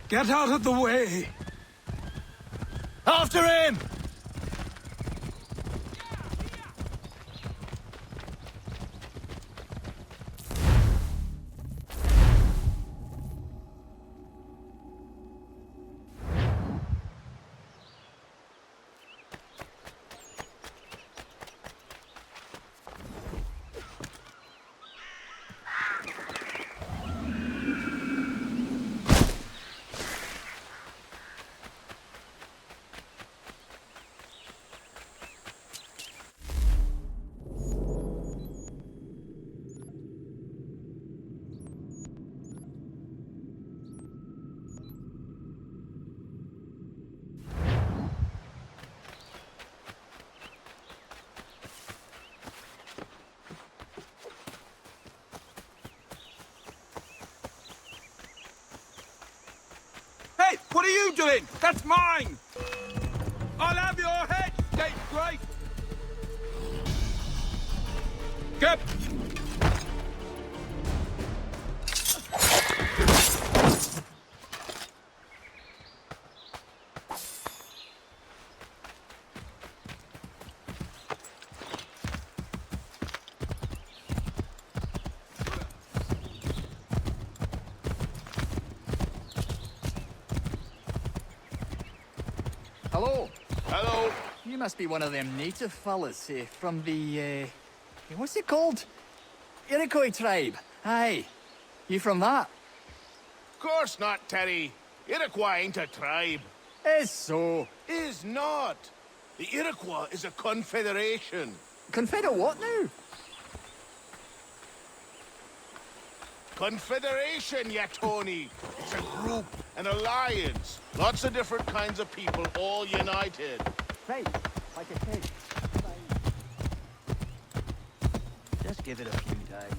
Get out of the way! After him! Hey, what are you doing? That's mine! I'll have your head, scapegrace! Get... Hello. Hello. You must be one of them native fellas from the, what's it called? Iroquois tribe. Aye. You from that? Course not, Terry. Iroquois ain't a tribe. Is so. Is not. The Iroquois is a confederation. Confederate what now? Confederation, ya Tony. It's a group, an alliance. Lots of different kinds of people, all united. Right. Like I said. Just give it a few days.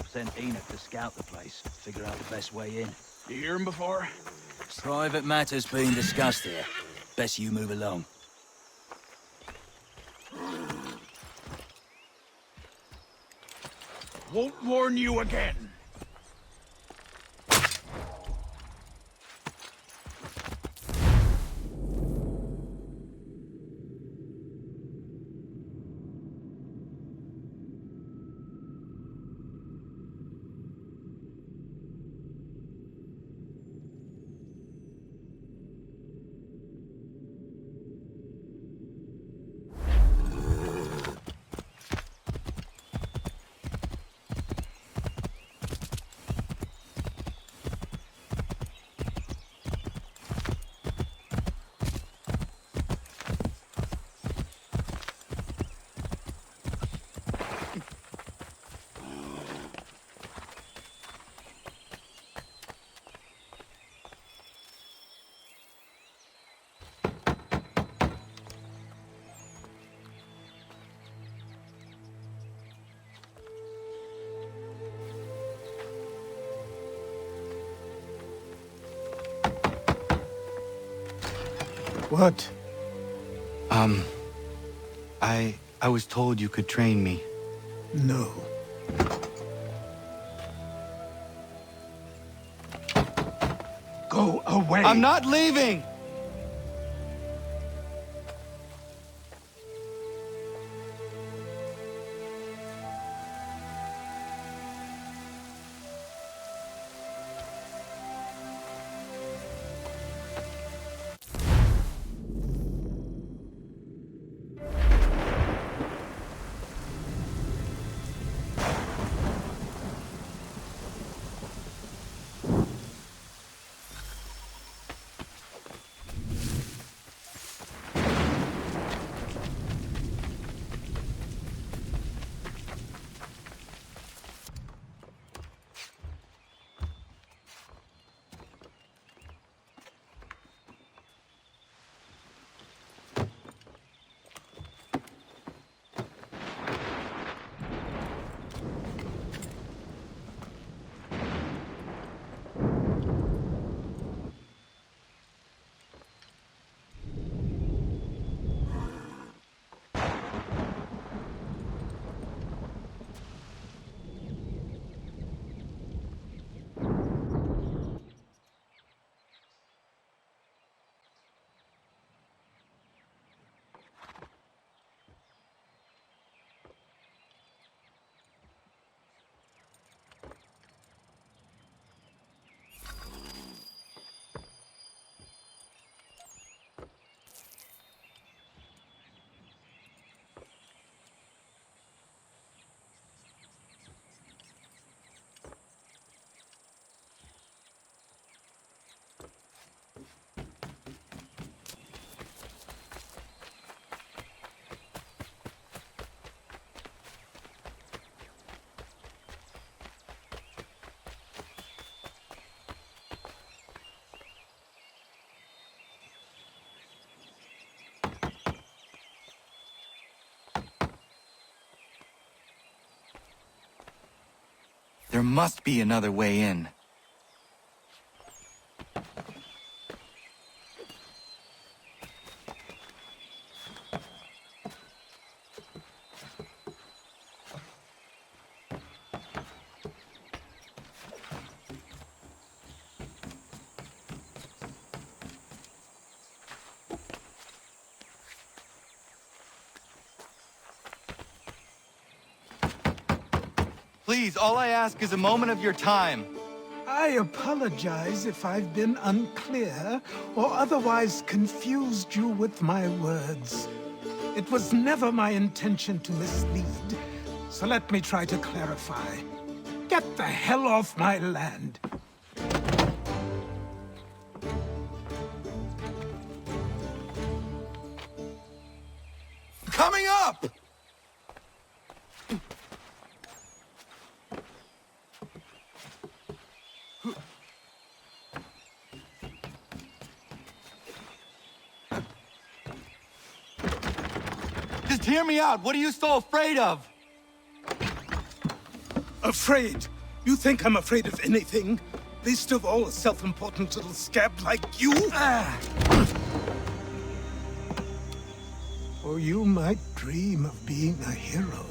Sent Enoch to scout the place, figure out the best way in. You hear him before? Private matters being discussed here. Best you move along. Won't warn you again. What? I was told you could train me. No. Go away! I'm not leaving! There must be another way in. Please, all I ask is a moment of your time. I apologize if I've been unclear or otherwise confused you with my words. It was never my intention to mislead, so let me try to clarify. Get the hell off my land. Coming up! Just hear me out. What are you so afraid of? Afraid? You think I'm afraid of anything? Least of all a self-important little scab like you? Or you might dream of being a hero,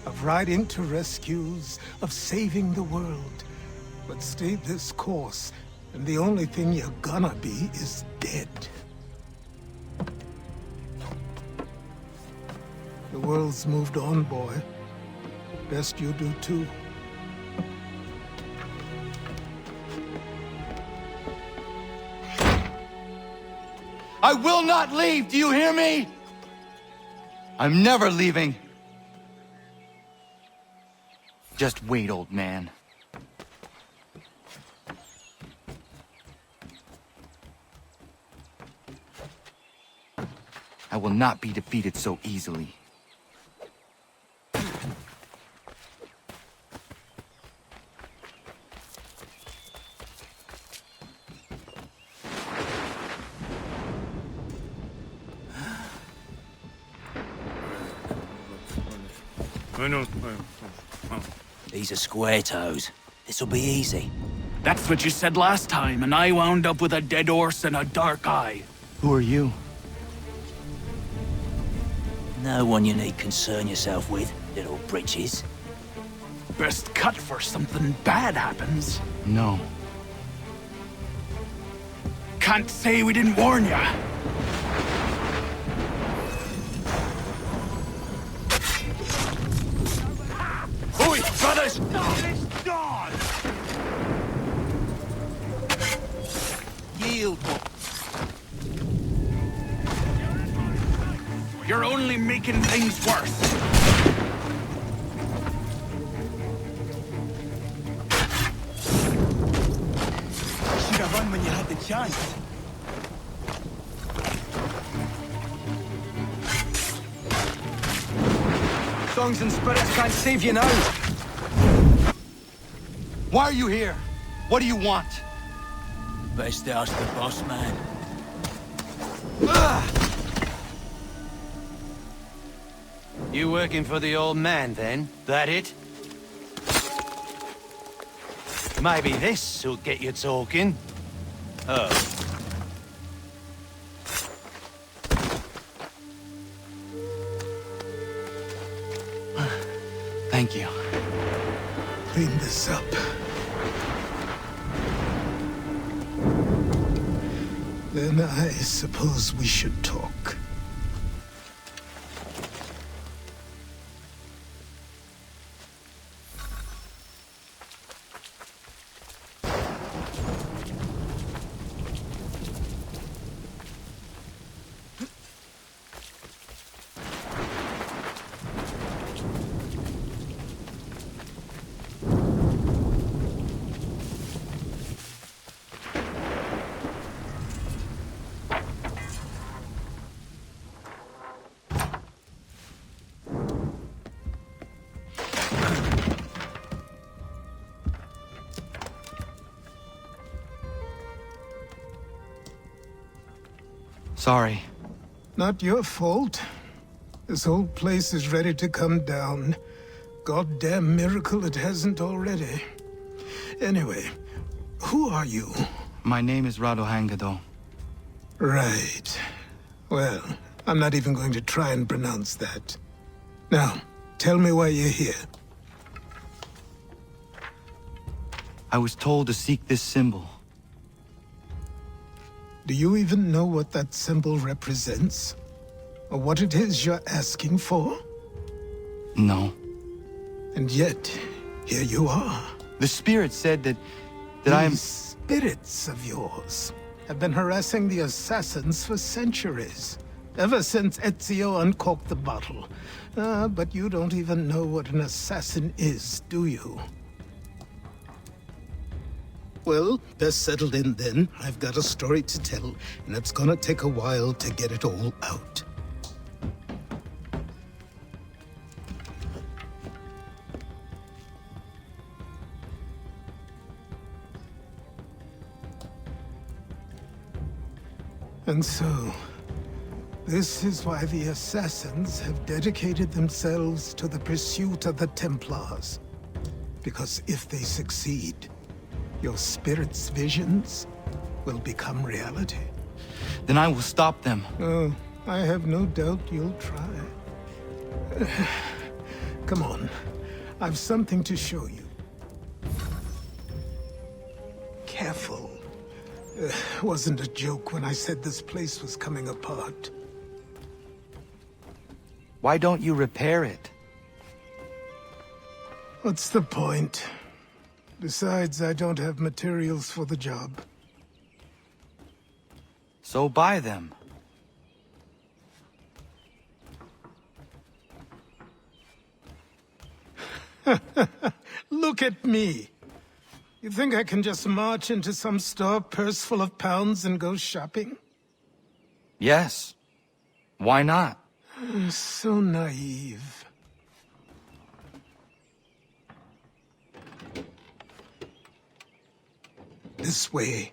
of riding to rescues, of saving the world. But stay this course, and the only thing you're gonna be is dead. The world's moved on, boy. Best you do too. I will not leave, do you hear me? I'm never leaving. Just wait, old man. I will not be defeated so easily. These are square toes. This'll be easy. That's what you said last time, and I wound up with a dead horse and a dark eye. Who are you? No one you need concern yourself with, little britches. Best cut for something bad happens. No. Can't say we didn't warn ya. Oi, brothers! Yield. You're only making things worse. Should have run when you had the chance. Songs and spirits can't save you now. Why are you here? What do you want? Best ask the boss man. You working for the old man, then? That it? Maybe this will get you talking. Oh. Thank you. Clean this up. Then I suppose we should talk. Sorry. Not your fault. This whole place is ready to come down. Goddamn miracle it hasn't already. Anyway, who are you? My name is Radohangado. Right. Well, I'm not even going to try and pronounce that. Now, tell me why you're here. I was told to seek this symbol. Do you even know what that symbol represents? Or what it is you're asking for? No. And yet, here you are. The spirit said that I am... These spirits of yours have been harassing the assassins for centuries. Ever since Ezio uncorked the bottle. But you don't even know what an assassin is, do you? Well, best settled in then. I've got a story to tell, and it's gonna take a while to get it all out. And so, this is why the Assassins have dedicated themselves to the pursuit of the Templars. Because if they succeed, your spirit's visions will become reality. Then I will stop them. Oh, I have no doubt you'll try. Come on, I've something to show you. Careful. Wasn't a joke when I said this place was coming apart. Why don't you repair it? What's the point? Besides, I don't have materials for the job. So buy them. Look at me! You think I can just march into some store, purse full of pounds, and go shopping? Yes. Why not? So naive. This way.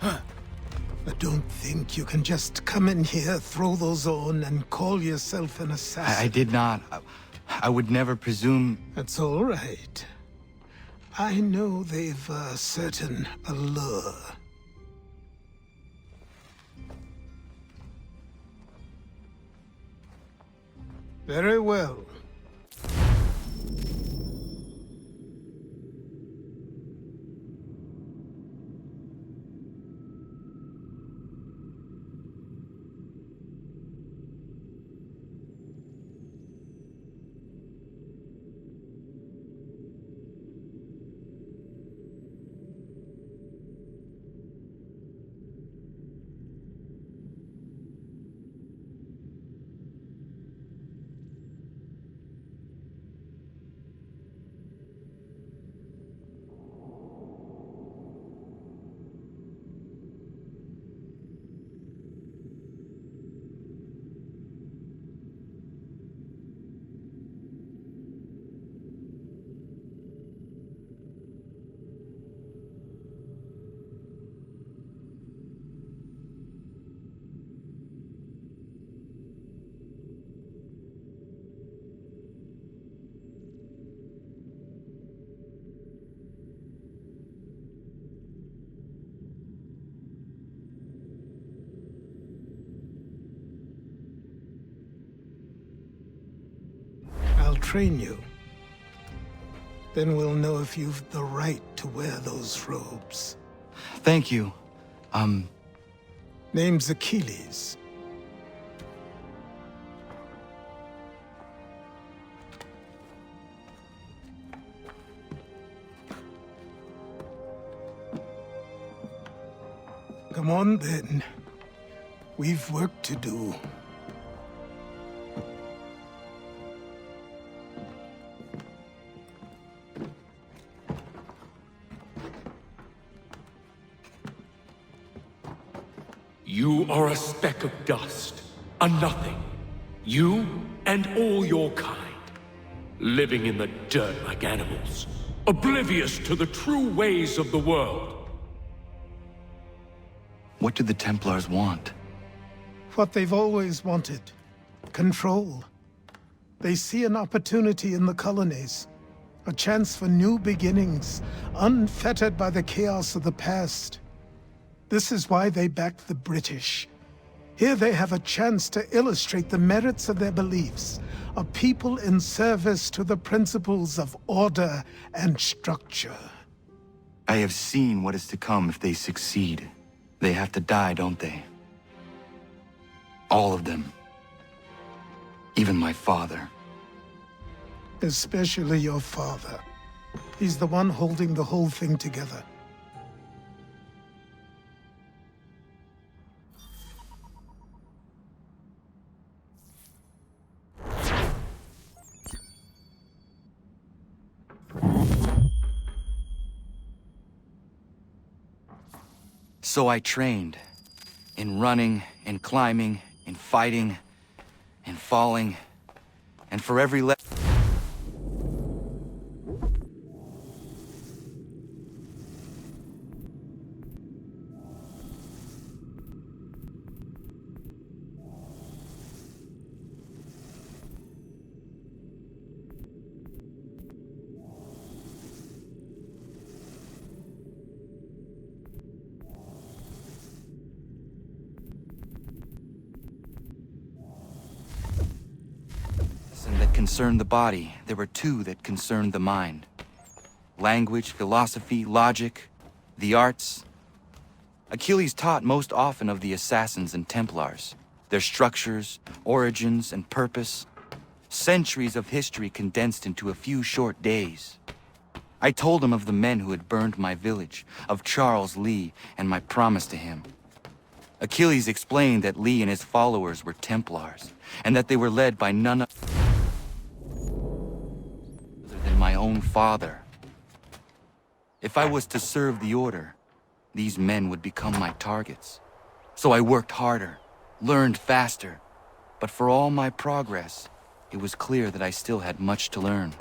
I don't think you can just come in here, throw those on, and call yourself an assassin. I did not. I would never presume... That's all right. I know they've a certain allure. Very well. train you. Then we'll know if you've the right to wear those robes. Thank you. Name's Achilles. Come on, then. We've work to do. You are a speck of dust, a nothing. You and all your kind, living in the dirt like animals, oblivious to the true ways of the world. What do the Templars want? What they've always wanted. Control. They see an opportunity in the colonies. A chance for new beginnings, unfettered by the chaos of the past. This is why they backed the British. Here they have a chance to illustrate the merits of their beliefs, a people in service to the principles of order and structure. I have seen what is to come if they succeed. They have to die, don't they? All of them. Even my father. Especially your father. He's the one holding the whole thing together. So I trained. In running, in climbing, in fighting, in falling, and for every that concerned the body, there were two that concerned the mind. Language, philosophy, logic, the arts. Achilles taught most often of the assassins and Templars, their structures, origins, and purpose. Centuries of history condensed into a few short days. I told him of the men who had burned my village, of Charles Lee, and my promise to him. Achilles explained that Lee and his followers were Templars, and that they were led by none other than my own father. If I was to serve the order, these men would become my targets. So I worked harder, learned faster, but for all my progress, it was clear that I still had much to learn.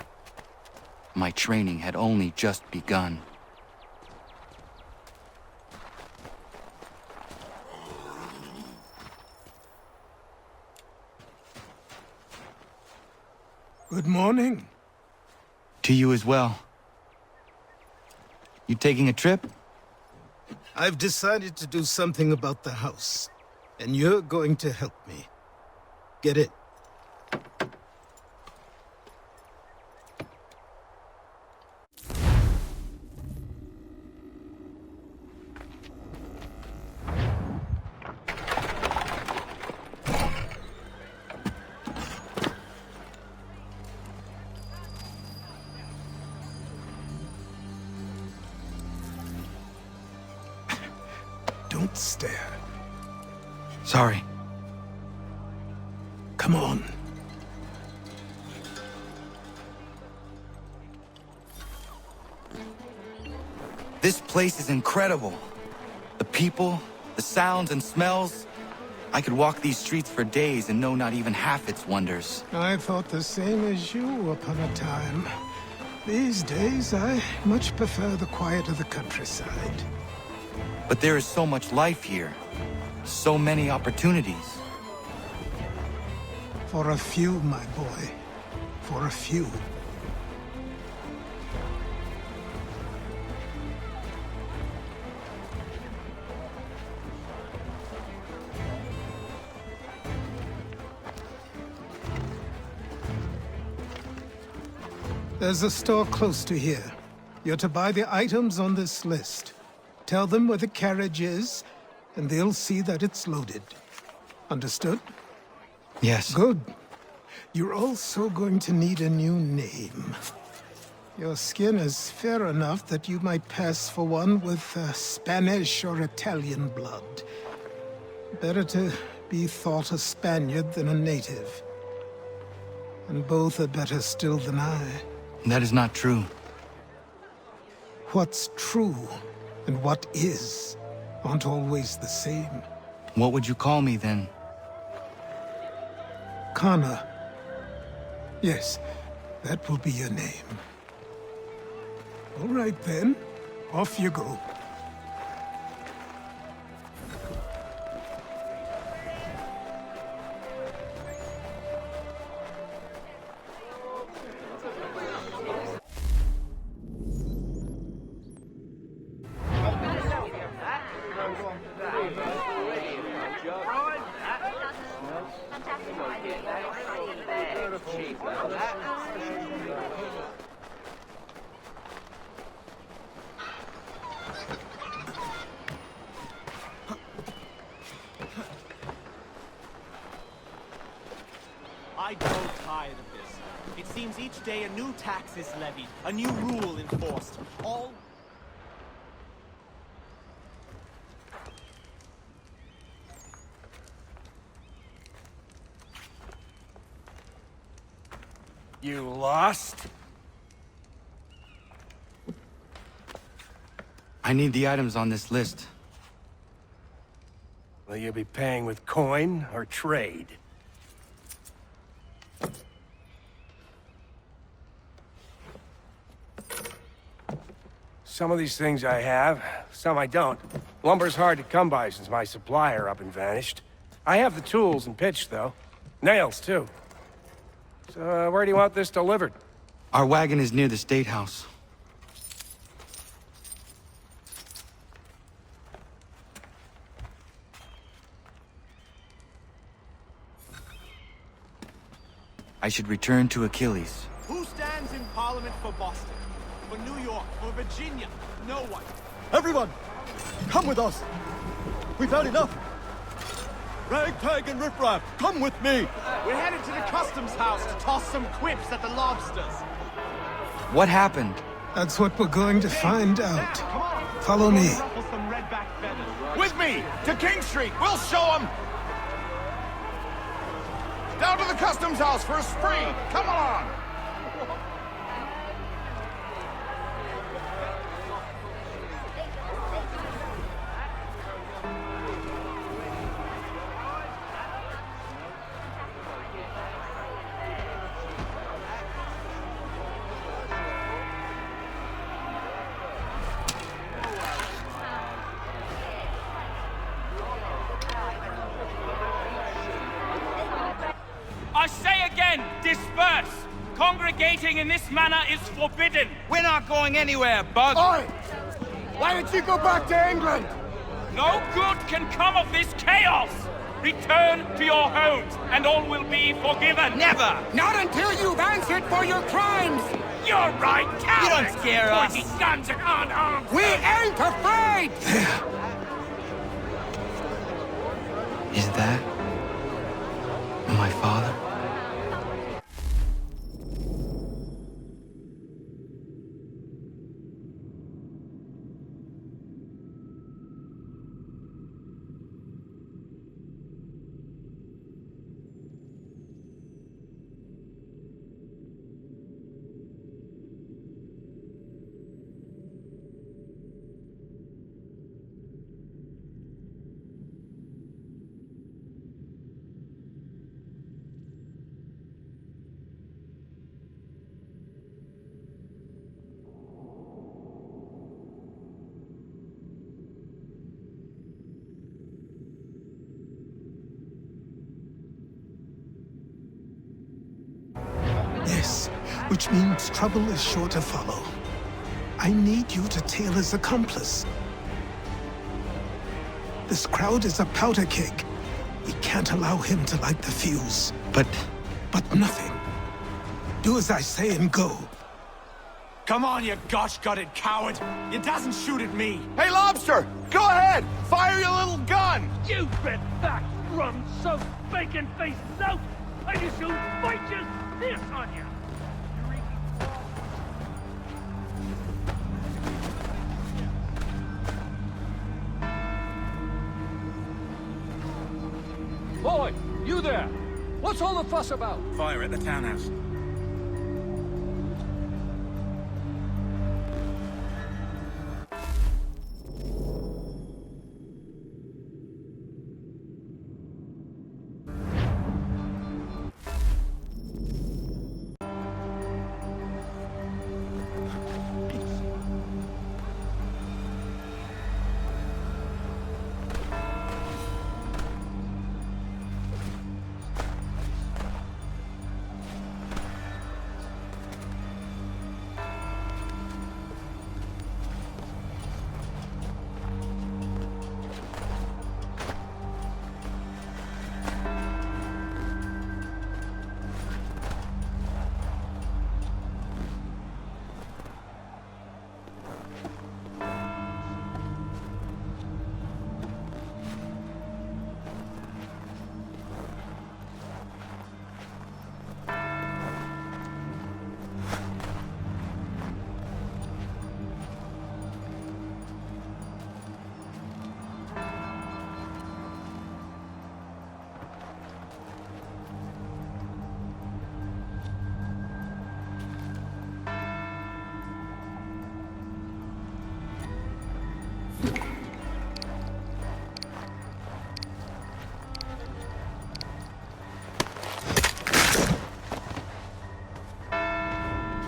My training had only just begun. Good morning. To you as well. You taking a trip? I've decided to do something about the house, and you're going to help me. Get it? Don't stare. Sorry. Come on. This place is incredible. The people, the sounds and smells. I could walk these streets for days and know not even half its wonders. I thought the same as you upon a time. These days, I much prefer the quiet of the countryside. But there is so much life here. So many opportunities. For a few, my boy. For a few. There's a store close to here. You're to buy the items on this list. Tell them where the carriage is, and they'll see that it's loaded. Understood? Yes. Good. You're also going to need a new name. Your skin is fair enough that you might pass for one with Spanish or Italian blood. Better to be thought a Spaniard than a native. And both are better still than I. That is not true. What's true and what is aren't always the same. What would you call me then? Kana. Yes, that will be your name. All right then, off you go. I grow tired of this. It seems each day a new tax is levied, a new rule enforced. All... You lost? I need the items on this list. Will you be paying with coin or trade? Some of these things I have, some I don't. Lumber's hard to come by since my supplier up and vanished. I have the tools and pitch, though. Nails, too. So, where do you want this delivered? Our wagon is near the State House. I should return to Achilles. Who stands in Parliament for Boston? For New York? For Virginia? No one. Everyone, come with us. We've had enough. Ragtag and riffraff, come with me. We're headed to the customs house to toss some quips at the lobsters. What happened? That's what we're going to find out. Follow me. Some redback feathers. With me! To King Street! We'll show them! Down to the customs house for a spree! Come on! I say again, disperse! Congregating in this manner is forbidden! We're not going anywhere, Bug! Oi! Why don't you go back to England? No good can come of this chaos! Return to your homes, and all will be forgiven! Never! Not until you've answered for your crimes! You're right, cowards! You don't scare us. Pointing guns at unarmed! We ain't afraid! Is that my father? Yes, which means trouble is sure to follow. I need you to tail his accomplice. This crowd is a powder keg. We can't allow him to light the fuse. But But nothing. Do as I say and go. Come on, you gosh-gutted coward! You doesn't shoot at me! Hey, Lobster! Go ahead! Fire your little gun! You bet that rum-soaked, bacon-faced lout! I just shall fight just this on you! Boy, you there! What's all the fuss about? Fire at the townhouse.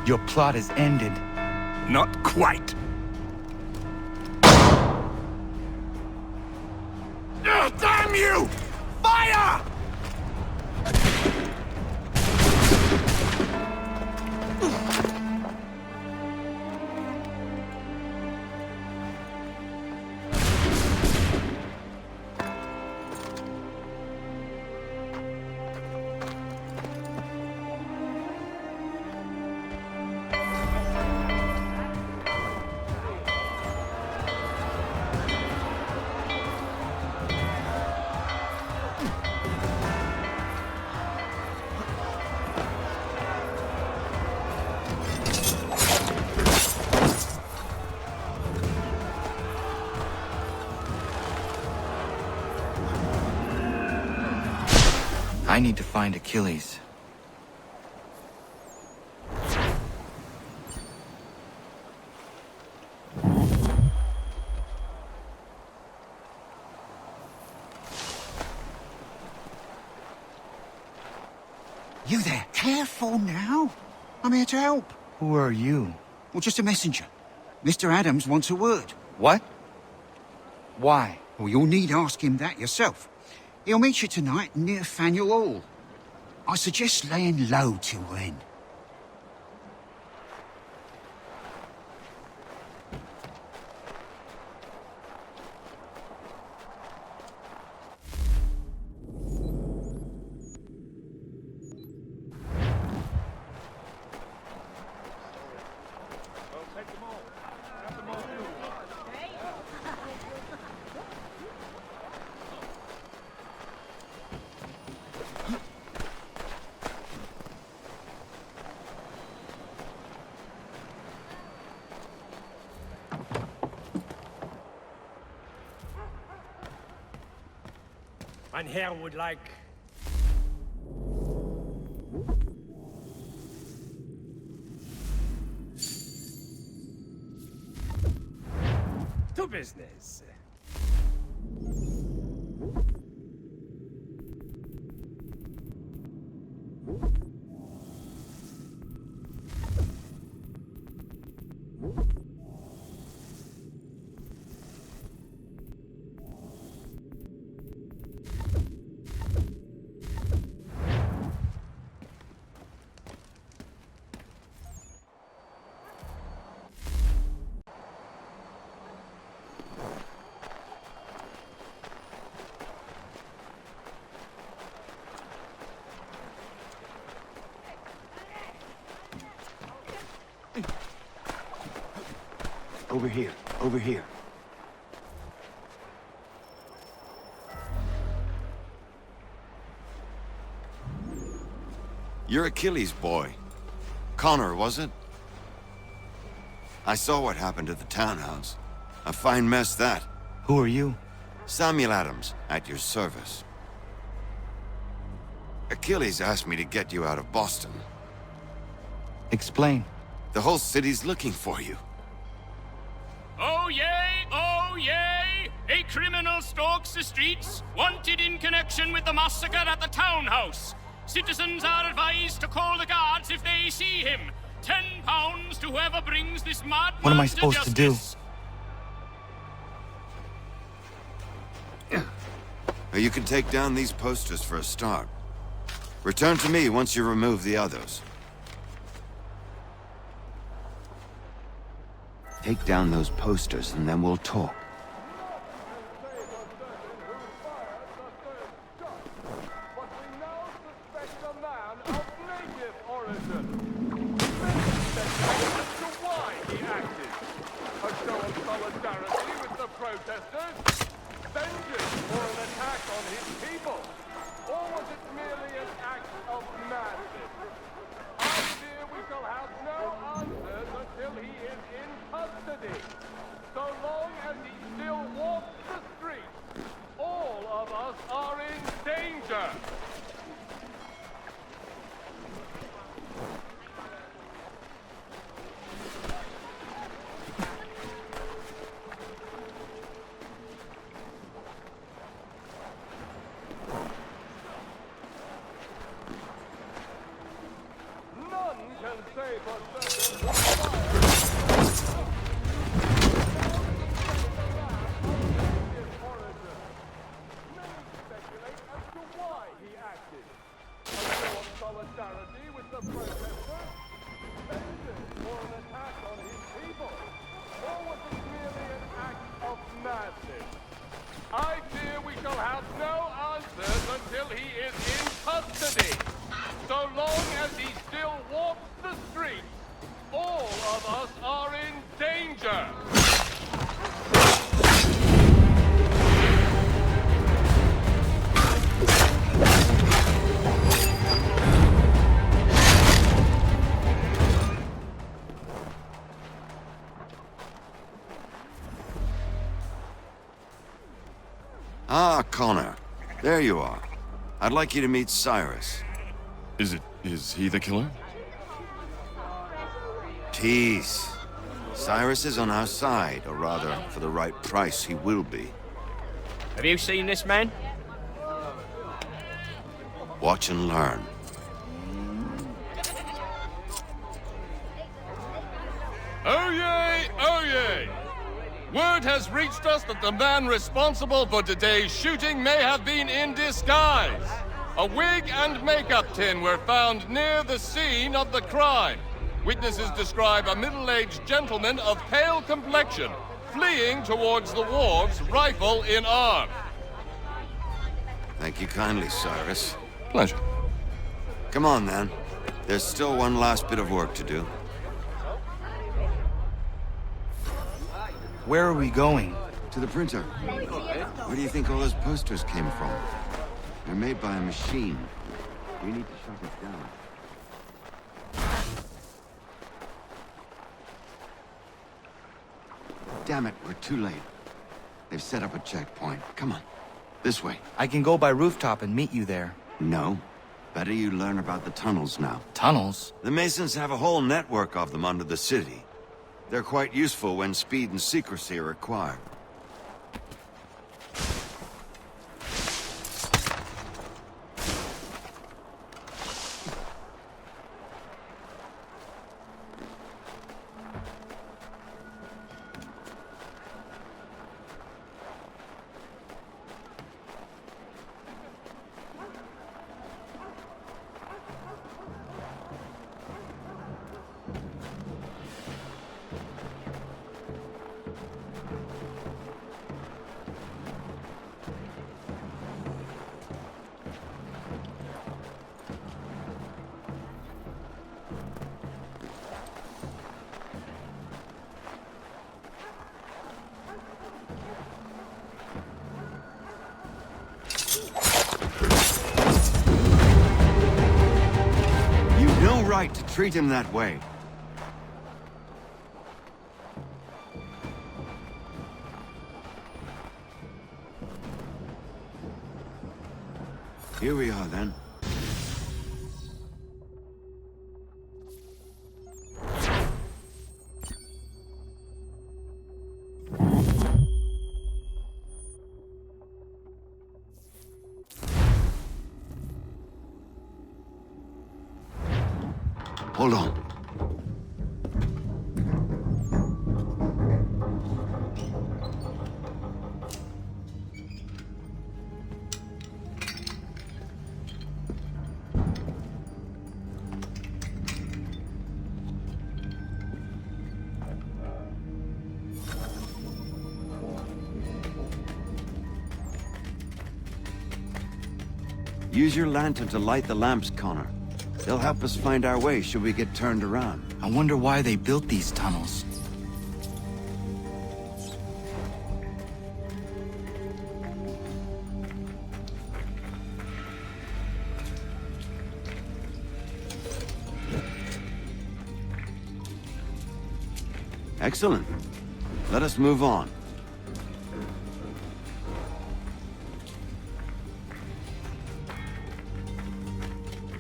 Your plot is ended. Not quite. Damn you! Fire! I need to find Achilles. You there? Careful now. I'm here to help. Who are you? Well, just a messenger. Mr. Adams wants a word. What? Why? Well, you'll need ask him that yourself. He'll meet you tonight near Faneuil Hall. I suggest laying low till then. Mein Herr would like... to business. Over here. Over here. You're Achilles' boy. Connor, was it? I saw what happened at the townhouse. A fine mess, that. Who are you? Samuel Adams, at your service. Achilles asked me to get you out of Boston. Explain. The whole city's looking for you. Oh yay! Oh yay! A criminal stalks the streets, wanted in connection with the massacre at the townhouse. Citizens are advised to call the guards if they see him. £10 to whoever brings this madman What am I supposed to do? Well, you can take down these posters for a start. Return to me once you remove the others. Take down those posters and then we'll talk. I fear we shall have no answers until he is in custody. So long as he still walks the streets, all of us are in danger. Ah, Connor. There you are. I'd like you to meet Cyrus. Is he the killer? Peace. Cyrus is on our side, or rather, for the right price, he will be. Have you seen this man? Watch and learn. Oh yay! Oh yay! Word has reached us that the man responsible for today's shooting may have been in disguise. A wig and makeup tin were found near the scene of the crime. Witnesses describe a middle-aged gentleman of pale complexion fleeing towards the wharves, rifle in arm. Thank you kindly, Cyrus. Pleasure. Come on, then. There's still one last bit of work to do. Where are we going? To the printer. Where do you think all those posters came from? They're made by a machine. We need to shut it down. Damn it, we're too late. They've set up a checkpoint. Come on. This way. I can go by rooftop and meet you there. No. Better you learn about the tunnels now. Tunnels? The Masons have a whole network of them under the city. They're quite useful when speed and secrecy are required. treat him that way. Here we are, then. Hold on. Use your lantern to light the lamps, Connor. They'll help us find our way should we get turned around. I wonder why they built these tunnels. Excellent. Let us move on.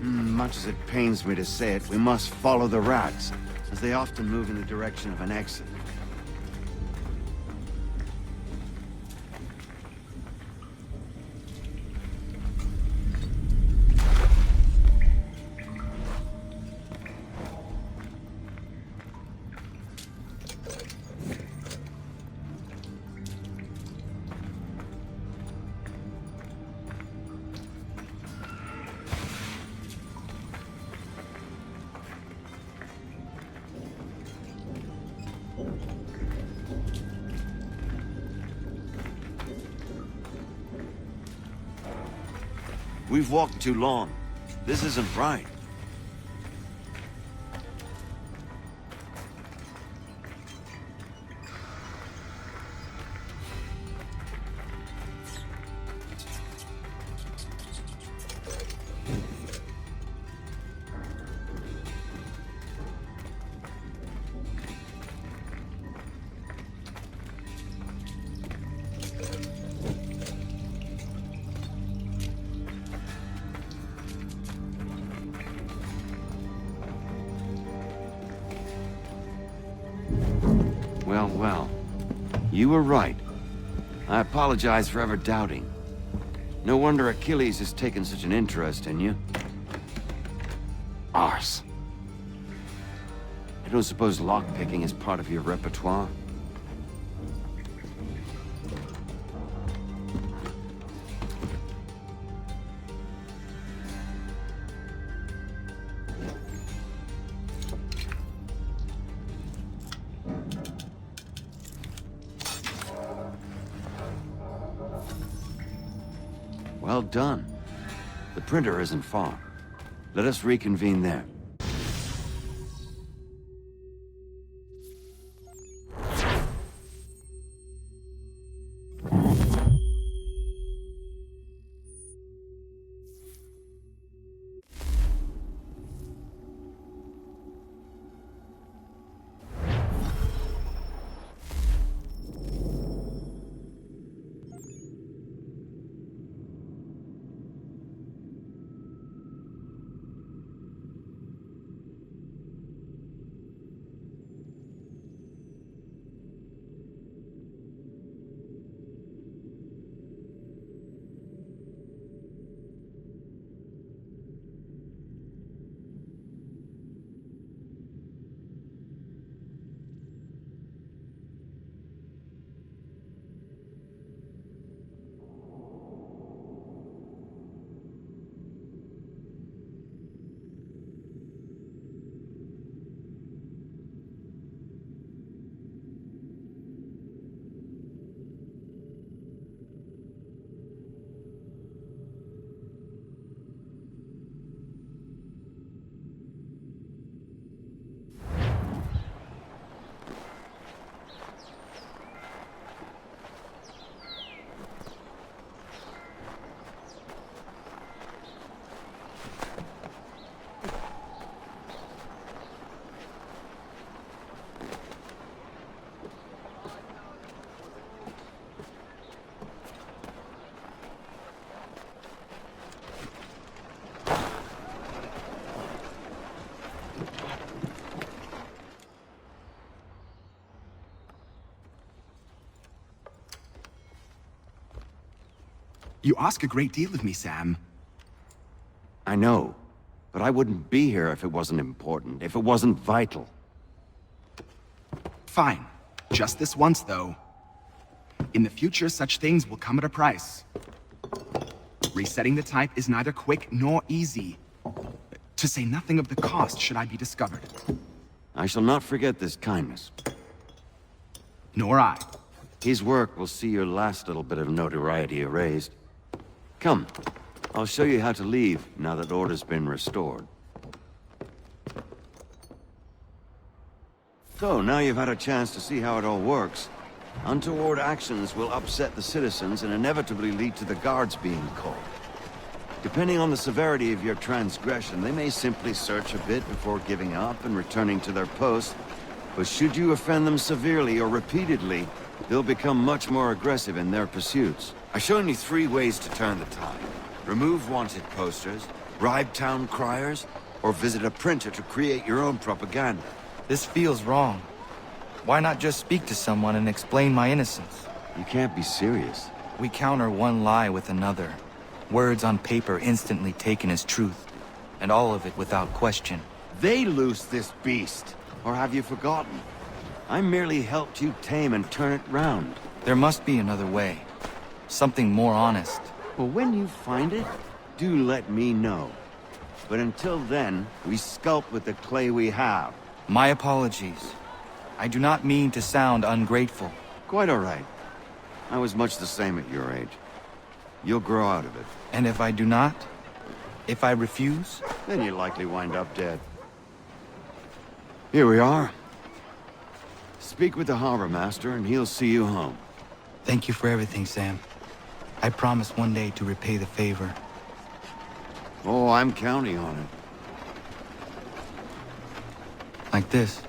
Much as it pains me to say it, we must follow the rats, as they often move in the direction of an exit. We've walked too long. This isn't right. Well. You were right. I apologize for ever doubting. No wonder Achilles has taken such an interest in you. Arse. I don't suppose lockpicking is part of your repertoire? Well done. The printer isn't far. Let us reconvene there. You ask a great deal of me, Sam. I know, but I wouldn't be here if it wasn't important, if it wasn't vital. Fine. Just this once, though. In the future, such things will come at a price. Resetting the type is neither quick nor easy. To say nothing of the cost should I be discovered. I shall not forget this kindness. Nor I. His work will see your last little bit of notoriety erased. Come, I'll show you how to leave now that order's been restored. So, now you've had a chance to see how it all works. Untoward actions will upset the citizens and inevitably lead to the guards being called. Depending on the severity of your transgression, they may simply search a bit before giving up and returning to their post. But should you offend them severely or repeatedly, they'll become much more aggressive in their pursuits. I've shown you 3 ways to turn the tide. Remove wanted posters, bribe town criers, or visit a printer to create your own propaganda. This feels wrong. Why not just speak to someone and explain my innocence? You can't be serious. We counter one lie with another. Words on paper instantly taken as truth, and all of it without question. They loose this beast, or have you forgotten? I merely helped you tame and turn it round. There must be another way. Something more honest. Well, when you find it, do let me know. But until then, we sculpt with the clay we have. My apologies. I do not mean to sound ungrateful. Quite all right. I was much the same at your age. You'll grow out of it. And if I do not? If I refuse? Then you'll likely wind up dead. Here we are. Speak with the harbor master and he'll see you home. Thank you for everything, Sam. I promise one day to repay the favor. Oh, I'm counting on it. Like this.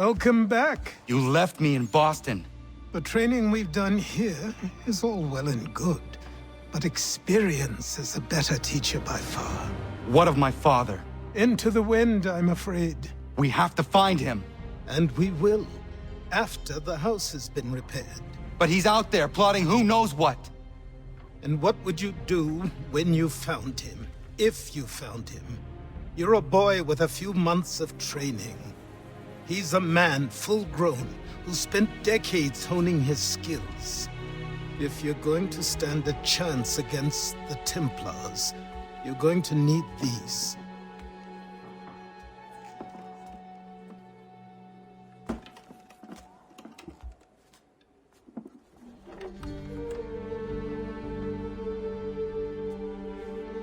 Welcome back. You left me in Boston. The training we've done here is all well and good, but experience is a better teacher by far. What of my father? Into the wind, I'm afraid. We have to find him. And we will, after the house has been repaired. But he's out there plotting who knows what. And what would you do when you found him? If you found him? You're a boy with a few months of training. He's a man, full grown, who spent decades honing his skills. If you're going to stand a chance against the Templars, you're going to need these.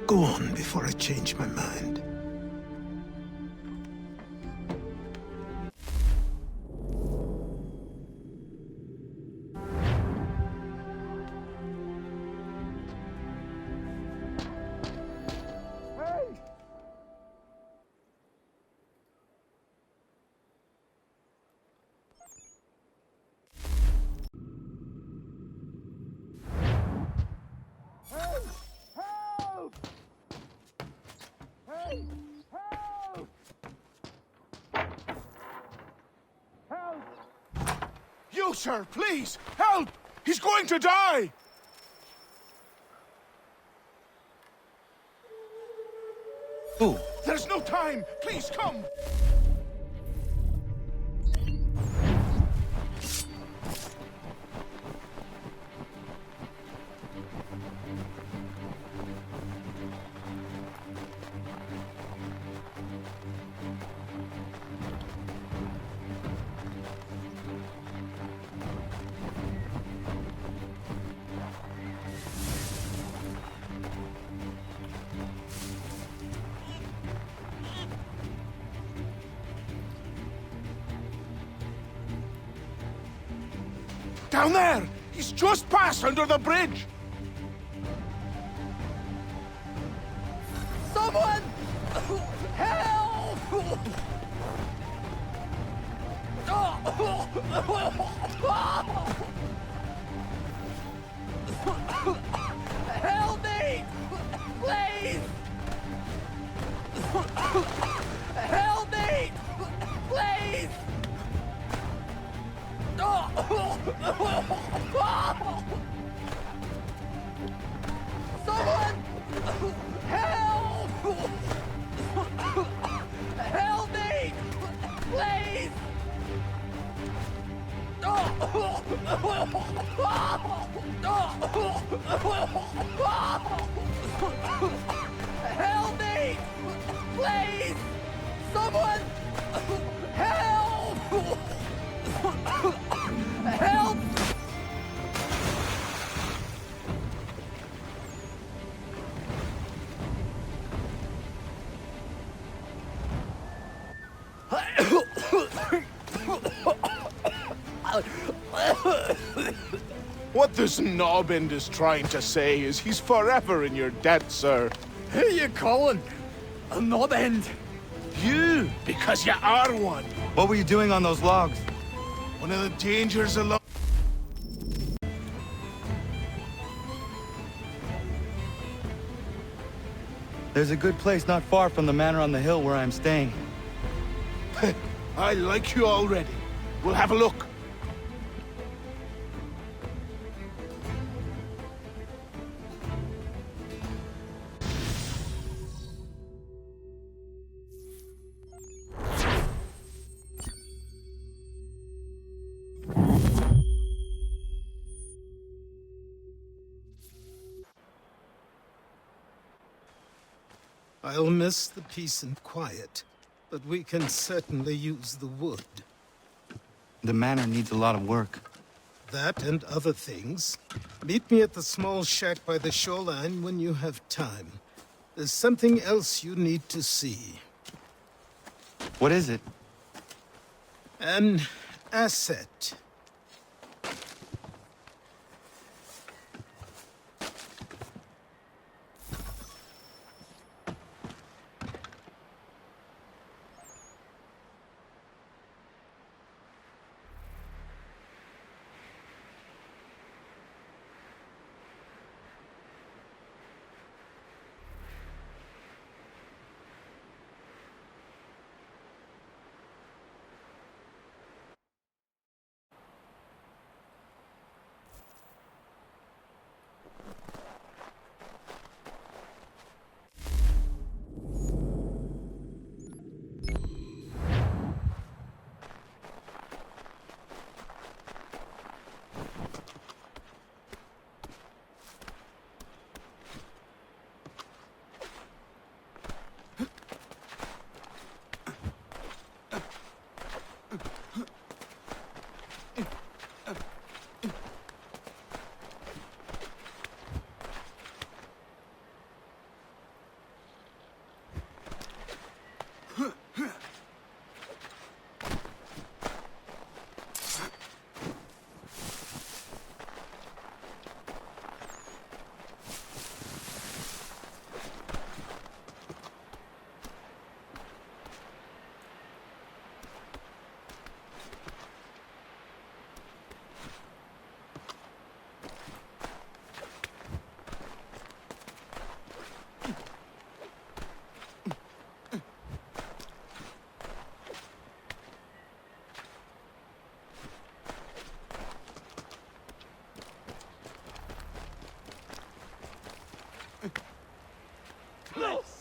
Go on before I change my mind. You, sir, please, help! He's going to die! Who? There's no time! Please, come! Down there! He's just passed under the bridge! Someone! Help! Help me! Please! Help me! Please! Someone! Help! Help me! Please! Help me! Please! Someone! Help! Help! What this knobbend is trying to say is he's forever in your debt, sir. Who you calling? A knob-end? You, because you are one. What were you doing on those logs? One of the dangers along. There's a good place not far from the manor on the hill where I'm staying. I like you already. We'll have a look. I'll miss the peace and quiet, but we can certainly use the wood. The manor needs a lot of work. That and other things. Meet me at the small shack by the shoreline when you have time. There's something else you need to see. What is it? An asset.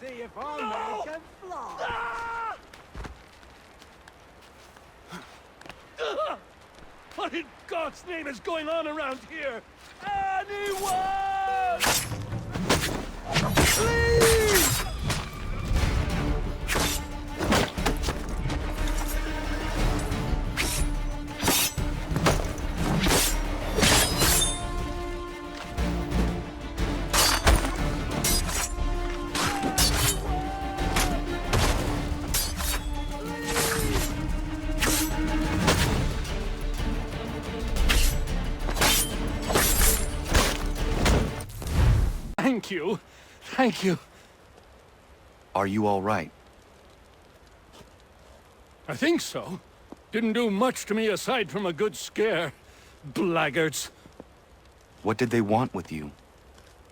See if our man can fly. What in God's name is going on around here? Anyone! Please! Thank you. Thank you. Are you all right? I think so. Didn't do much to me aside from a good scare. Blackguards. What did they want with you?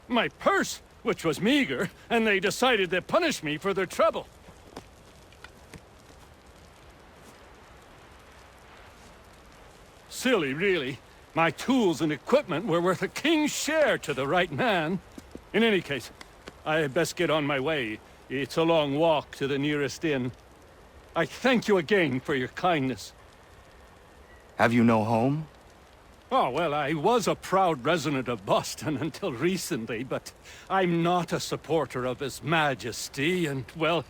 My purse, which was meager, and they decided to punish me for their trouble. Silly, really. My tools and equipment were worth a king's share to the right man. In any case, I had best get on my way. It's a long walk to the nearest inn. I thank you again for your kindness. Have you no home? Oh, well, I was a proud resident of Boston until recently, but I'm not a supporter of His Majesty, and, well,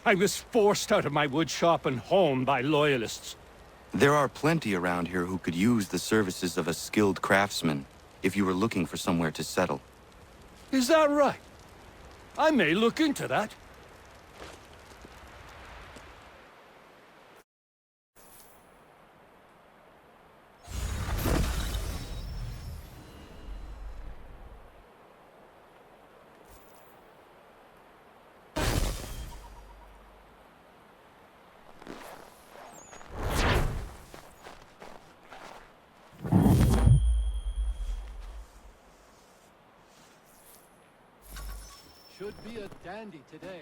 I was forced out of my woodshop and home by loyalists. There are plenty around here who could use the services of a skilled craftsman, if you were looking for somewhere to settle. Is that right? I may look into that. Should be a dandy today.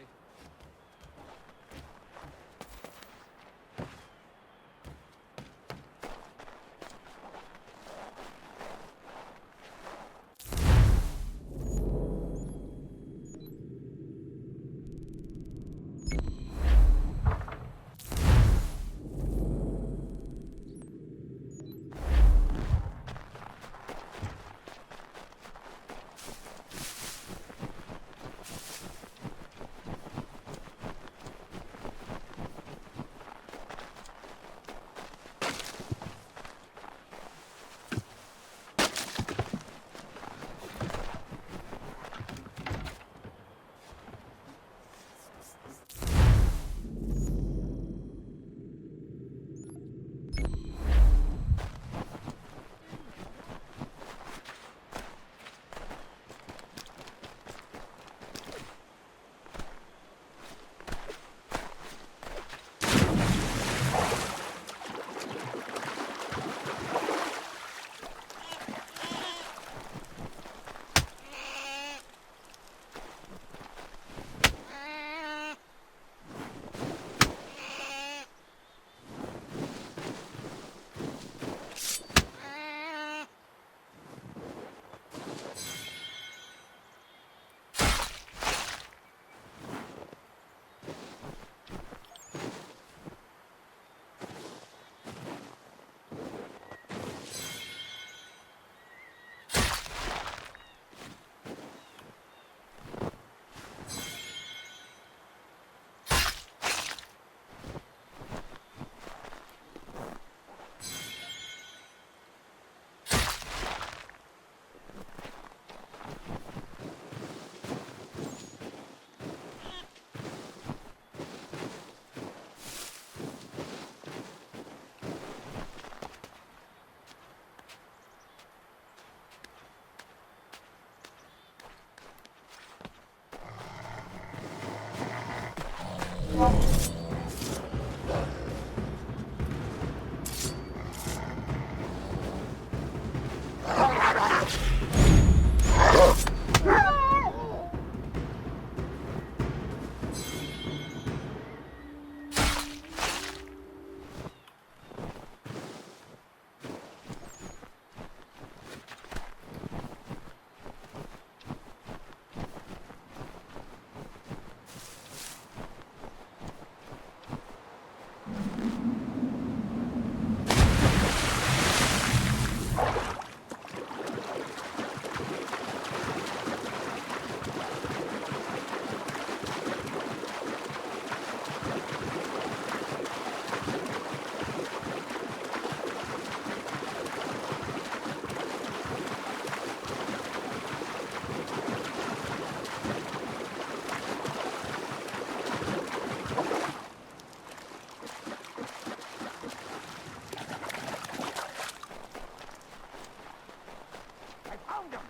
found them.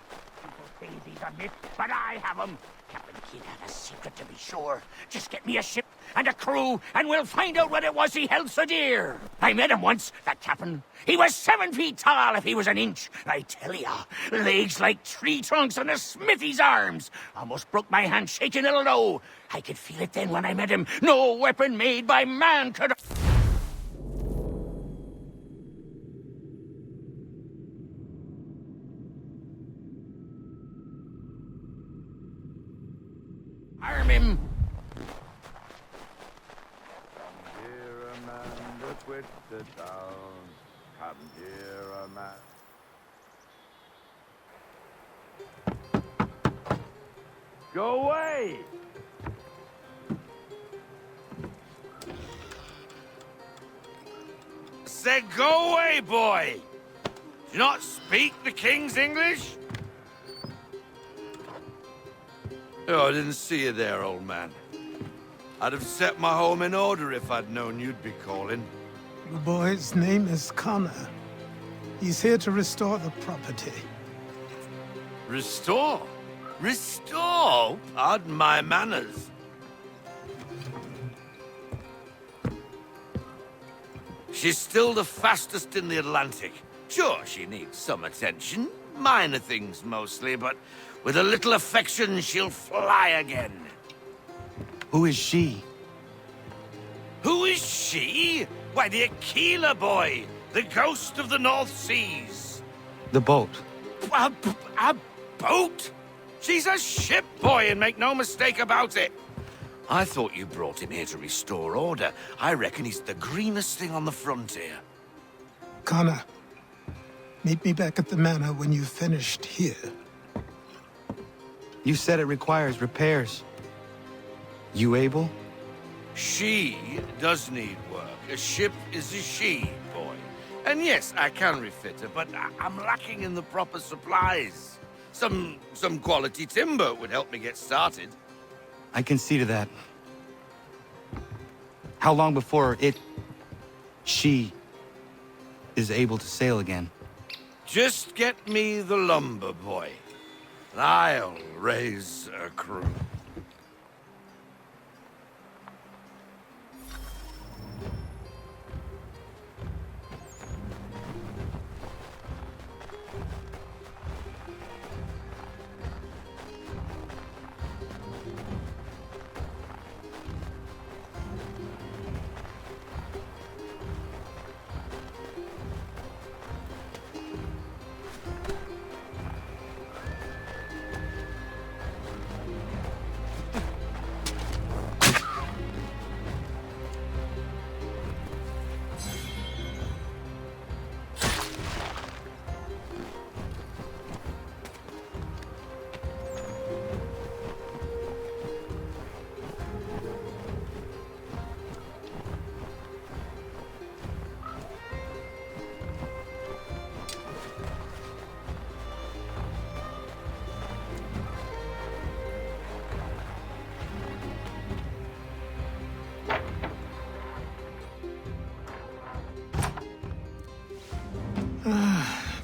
People say these are myths, but I have them. Captain Kidd had a secret, to be sure. Just get me a ship and a crew, and we'll find out what it was he held so dear. I met him once, that captain. He was 7 feet tall if he was an inch. I tell ya, legs like tree trunks and a smithy's arms. Almost broke my hand shaking it'll know. I could feel it then when I met him. No weapon made by man could... harm him. Here a man that quit the town. Come here a man. Go away! Said go away, boy! Do you not speak the King's English? Oh, I didn't see you there, old man. I'd have set my home in order if I'd known you'd be calling. The boy's name is Connor. He's here to restore the property. Restore? Restore? Pardon my manners. She's still the fastest in the Atlantic. Sure, she needs some attention. Minor things mostly, but with a little affection, she'll fly again. Who is she? Who is she? Why, the Aquila boy, the ghost of the North Seas. The boat. A boat? She's a ship, boy, and make no mistake about it. I thought you brought him here to restore order. I reckon he's the greenest thing on the frontier. Connor, meet me back at the manor when you've finished here. You said it requires repairs. You able? She does need work. A ship is a she, boy. And yes, I can refit her, but I'm lacking in the proper supplies. Some quality timber would help me get started. I can see to that. How long before she is able to sail again? Just get me the lumber, boy. And I'll raise a crew.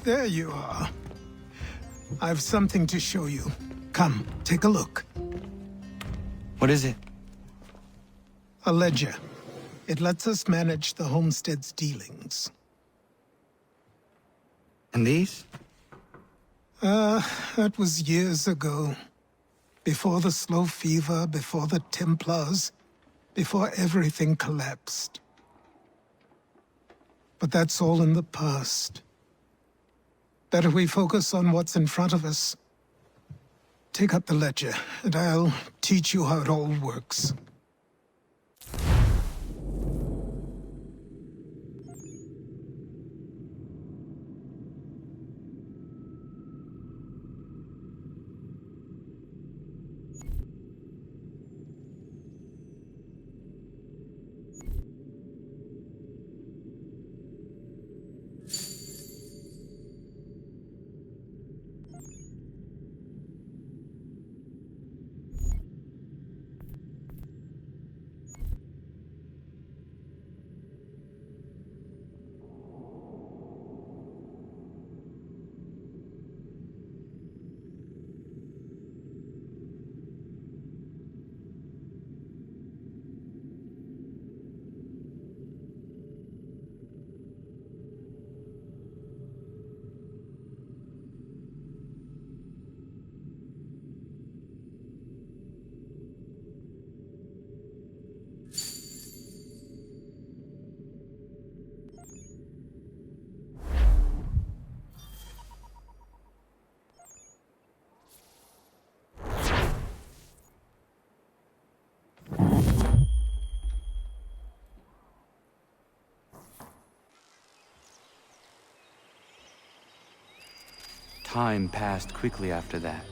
There you are. I've something to show you. Come, take a look. What is it? A ledger. It lets us manage the homestead's dealings. And these? That was years ago. Before the slow fever, before the Templars, before everything collapsed. But that's all in the past. Better we focus on what's in front of us. Take up the ledger, and I'll teach you how it all works. Time passed quickly after that.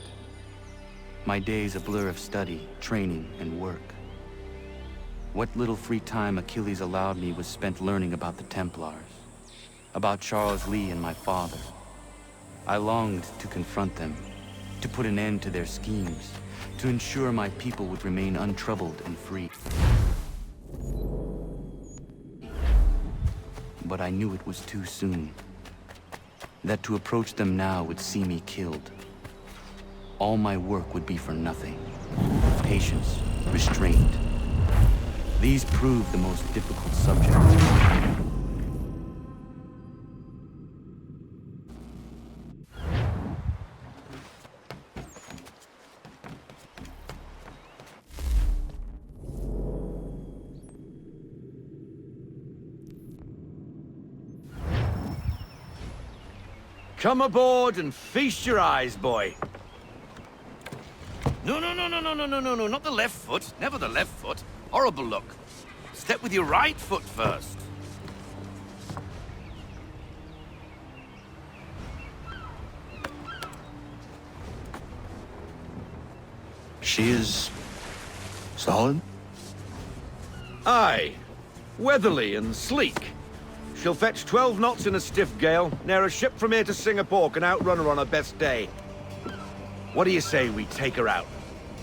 My days a blur of study, training, and work. What little free time Achilles allowed me was spent learning about the Templars, about Charles Lee and my father. I longed to confront them, to put an end to their schemes, to ensure my people would remain untroubled and free. But I knew it was too soon. That to approach them now would see me killed. All my work would be for nothing. Patience, restraint. These proved the most difficult subjects. Come aboard and feast your eyes, boy. No, not the left foot. Never the left foot. Horrible look. Step with your right foot first. She is... solid? Aye. Weatherly and sleek. She'll fetch 12 knots in a stiff gale, near a ship from here to Singapore can outrun her on her best day. What do you say we take her out?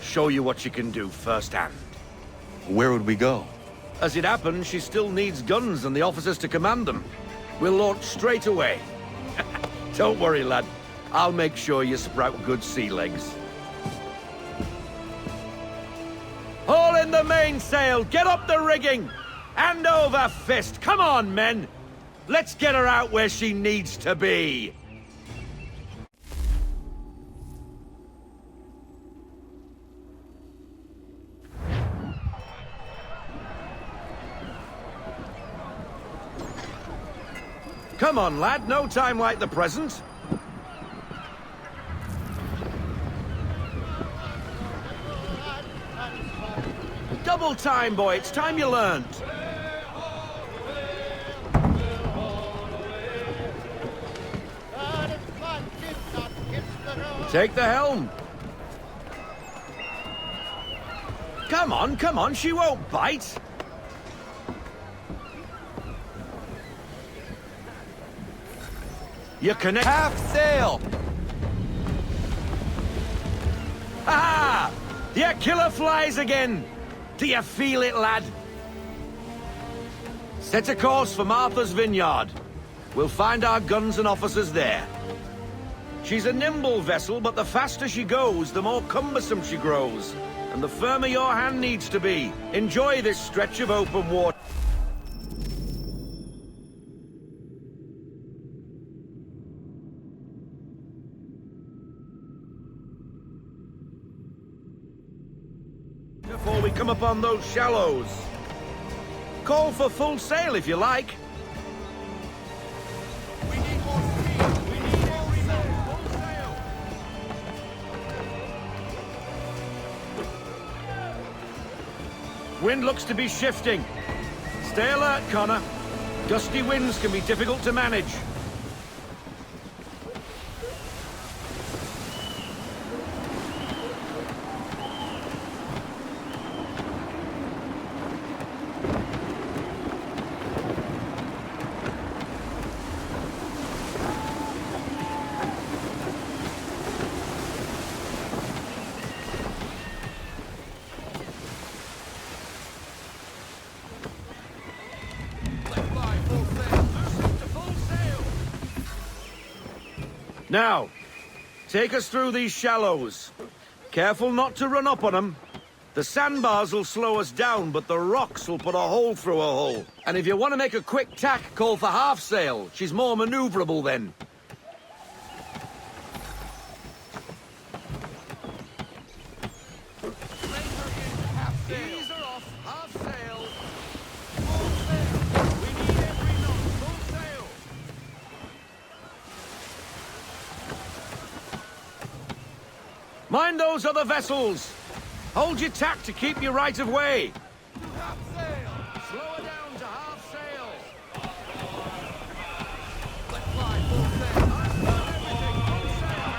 Show you what she can do firsthand. Where would we go? As it happens, she still needs guns and the officers to command them. We'll launch straight away. Don't worry, lad. I'll make sure you sprout good sea legs. Haul in the mainsail! Get up the rigging! Hand over fist! Come on, men! Let's get her out where she needs to be! Come on, lad. No time like the present. Double time, boy. It's time you learned. Take the helm. Come on. She won't bite. You connect. Half sail! Aha! The killer flies again. Do you feel it, lad? Set a course for Martha's Vineyard. We'll find our guns and officers there. She's a nimble vessel, but the faster she goes, the more cumbersome she grows. And the firmer your hand needs to be. Enjoy this stretch of open water. Before we come upon those shallows. Call for full sail if you like. We need more speed. We need more sail. Full sail. Wind looks to be shifting. Stay alert, Connor. Gusty winds can be difficult to manage. Now, take us through these shallows. Careful not to run up on them. The sandbars will slow us down, but the rocks will put a hole through a hull. And if you want to make a quick tack, call for half sail. She's more maneuverable then. Ease her off, half sail. Full sail. We need every knot. Full sail. Mind those other vessels! Hold your tack to keep your right of way! Half sail! Slow her down to half sail! Let fly full sail! Everything full sail!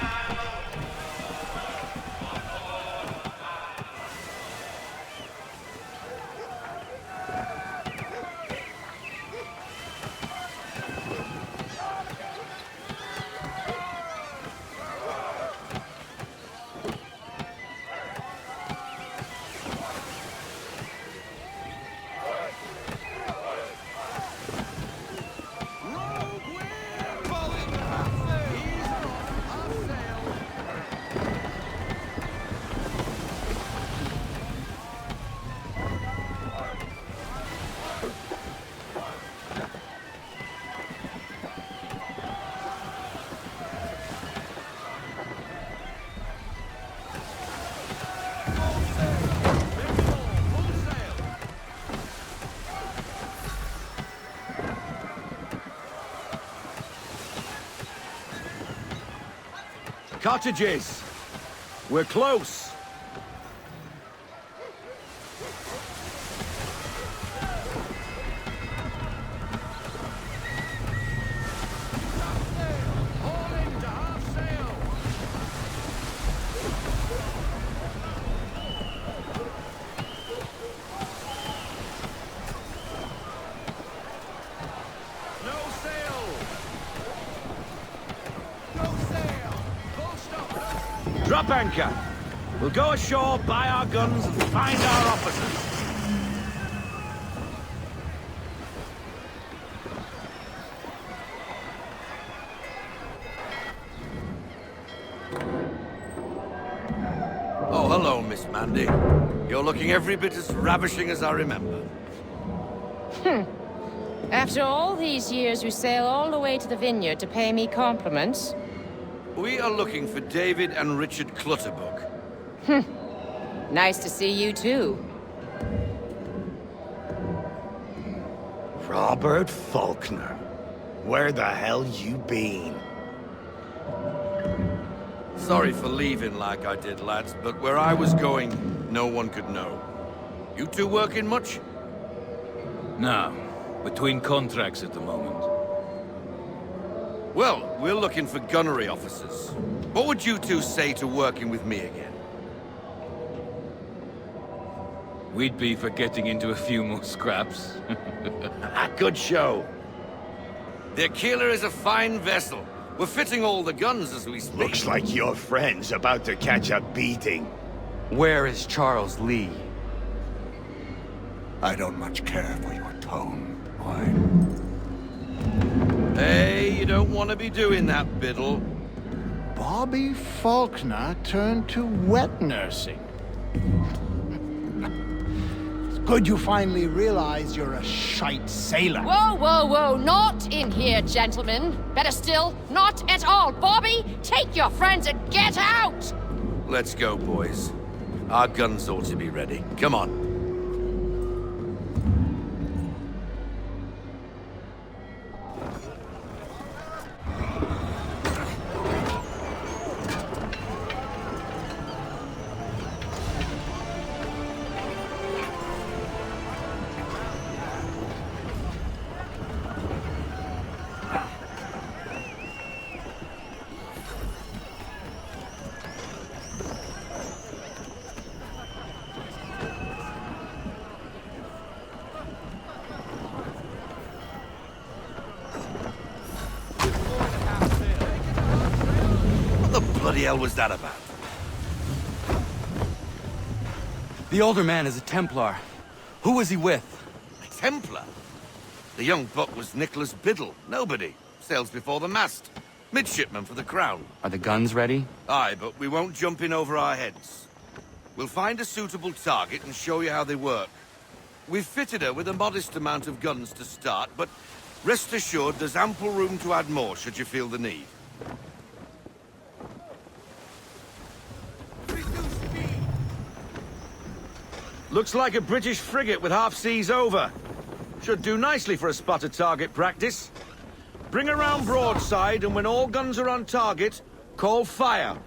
Cottages! We're close! Drop anchor. We'll go ashore, buy our guns, and find our officers. Oh, hello, Miss Mandy. You're looking every bit as ravishing as I remember. After all these years, you sail all the way to the vineyard to pay me compliments? We are looking for David and Richard Clutterbuck. Nice to see you, too. Robert Faulkner. Where the hell you been? Sorry for leaving like I did, lads, but where I was going, no one could know. You two working much? No. Between contracts at the moment. Well, we're looking for gunnery officers. What would you two say to working with me again? We'd be for getting into a few more scraps. Good show. The Aquila is a fine vessel. We're fitting all the guns as we speak. Looks like your friend's about to catch a beating. Where is Charles Lee? I don't much care for your tone, boy. Hey, you don't want to be doing that, Biddle. Bobby Faulkner turned to wet nursing. It's good you finally realize you're a shite sailor. Whoa, whoa, whoa, not in here, gentlemen. Better still, not at all. Bobby, take your friends and get out! Let's go, boys. Our guns ought to be ready. Come on. What the hell was that about? The older man is a Templar. Who was he with? A Templar? The young buck was Nicholas Biddle. Nobody. Sails before the mast. Midshipman for the Crown. Are the guns ready? Aye, but we won't jump in over our heads. We'll find a suitable target and show you how they work. We've fitted her with a modest amount of guns to start, but rest assured there's ample room to add more should you feel the need. Looks like a British frigate with half seas over. Should do nicely for a spotted target practice. Bring around broadside, and when all guns are on target, call fire.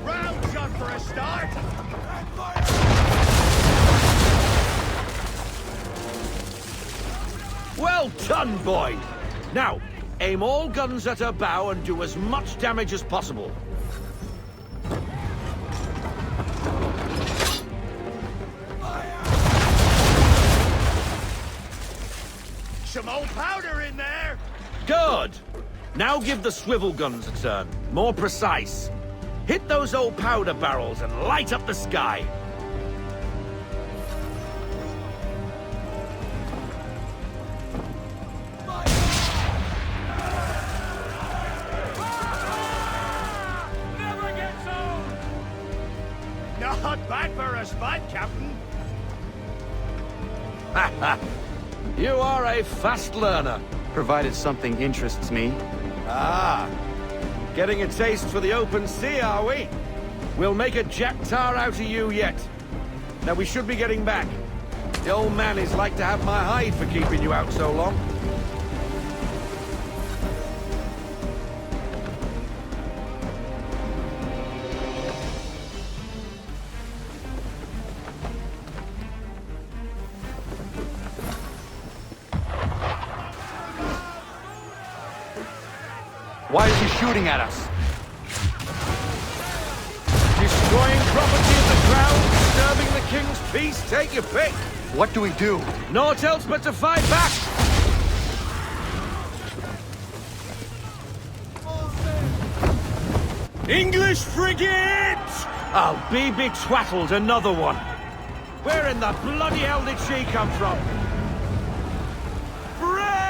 Round shot for a start. Well done, boy. Now, aim all guns at her bow and do as much damage as possible. Some old powder in there. Good. Now give the swivel guns a turn. More precise. Hit those old powder barrels and light up the sky. Never gets old. Not bad for a spot, Captain. You are a fast learner. Provided something interests me. Ah, getting a taste for the open sea, are we? We'll make a jack tar out of you yet. Now we should be getting back. The old man is like to have my hide for keeping you out so long. Why is he shooting at us? Destroying property of the crown, disturbing the king's peace, take your pick. What do we do? Naught else but to fight back. English frigate! I'll be betwattled, another one. Where in the bloody hell did she come from? Brace!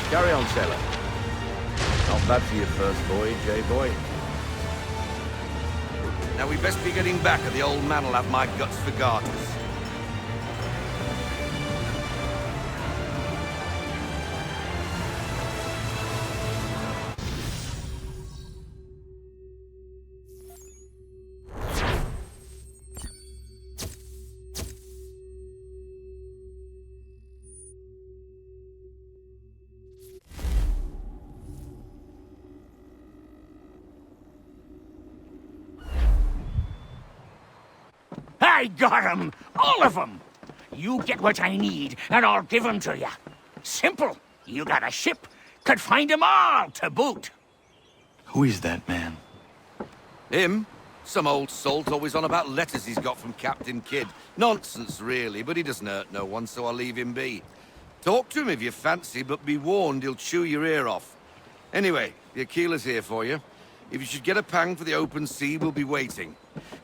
Carry on, sailor. Not bad for your first voyage, eh, boy? Now we best be getting back, or the old man'll have my guts for garters. I got 'em! All of 'em! You get what I need, and I'll give 'em to you. Simple. You got a ship, could find 'em all to boot. Who is that man? Him? Some old salt always on about letters he's got from Captain Kidd. Nonsense, really, but he doesn't hurt no one, so I'll leave him be. Talk to him if you fancy, but be warned he'll chew your ear off. Anyway, the Aquila's here for you. If you should get a pang for the open sea, we'll be waiting.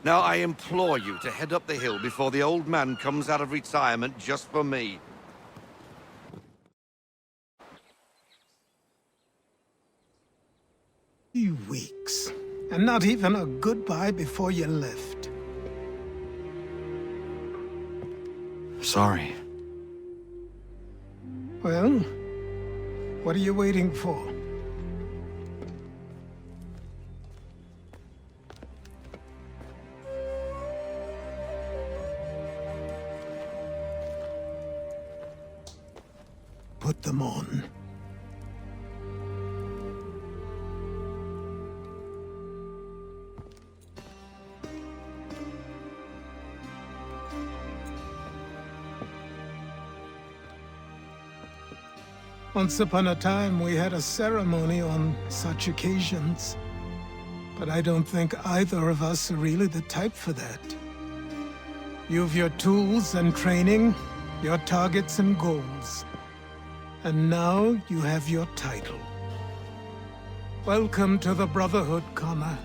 Now, I implore you to head up the hill before the old man comes out of retirement just for me. 3 weeks, and not even a goodbye before you left. Sorry. Well, what are you waiting for? Put them on. Once upon a time, we had a ceremony on such occasions. But I don't think either of us are really the type for that. You've your tools and training, your targets and goals. And now you have your title. Welcome to the Brotherhood, Connor.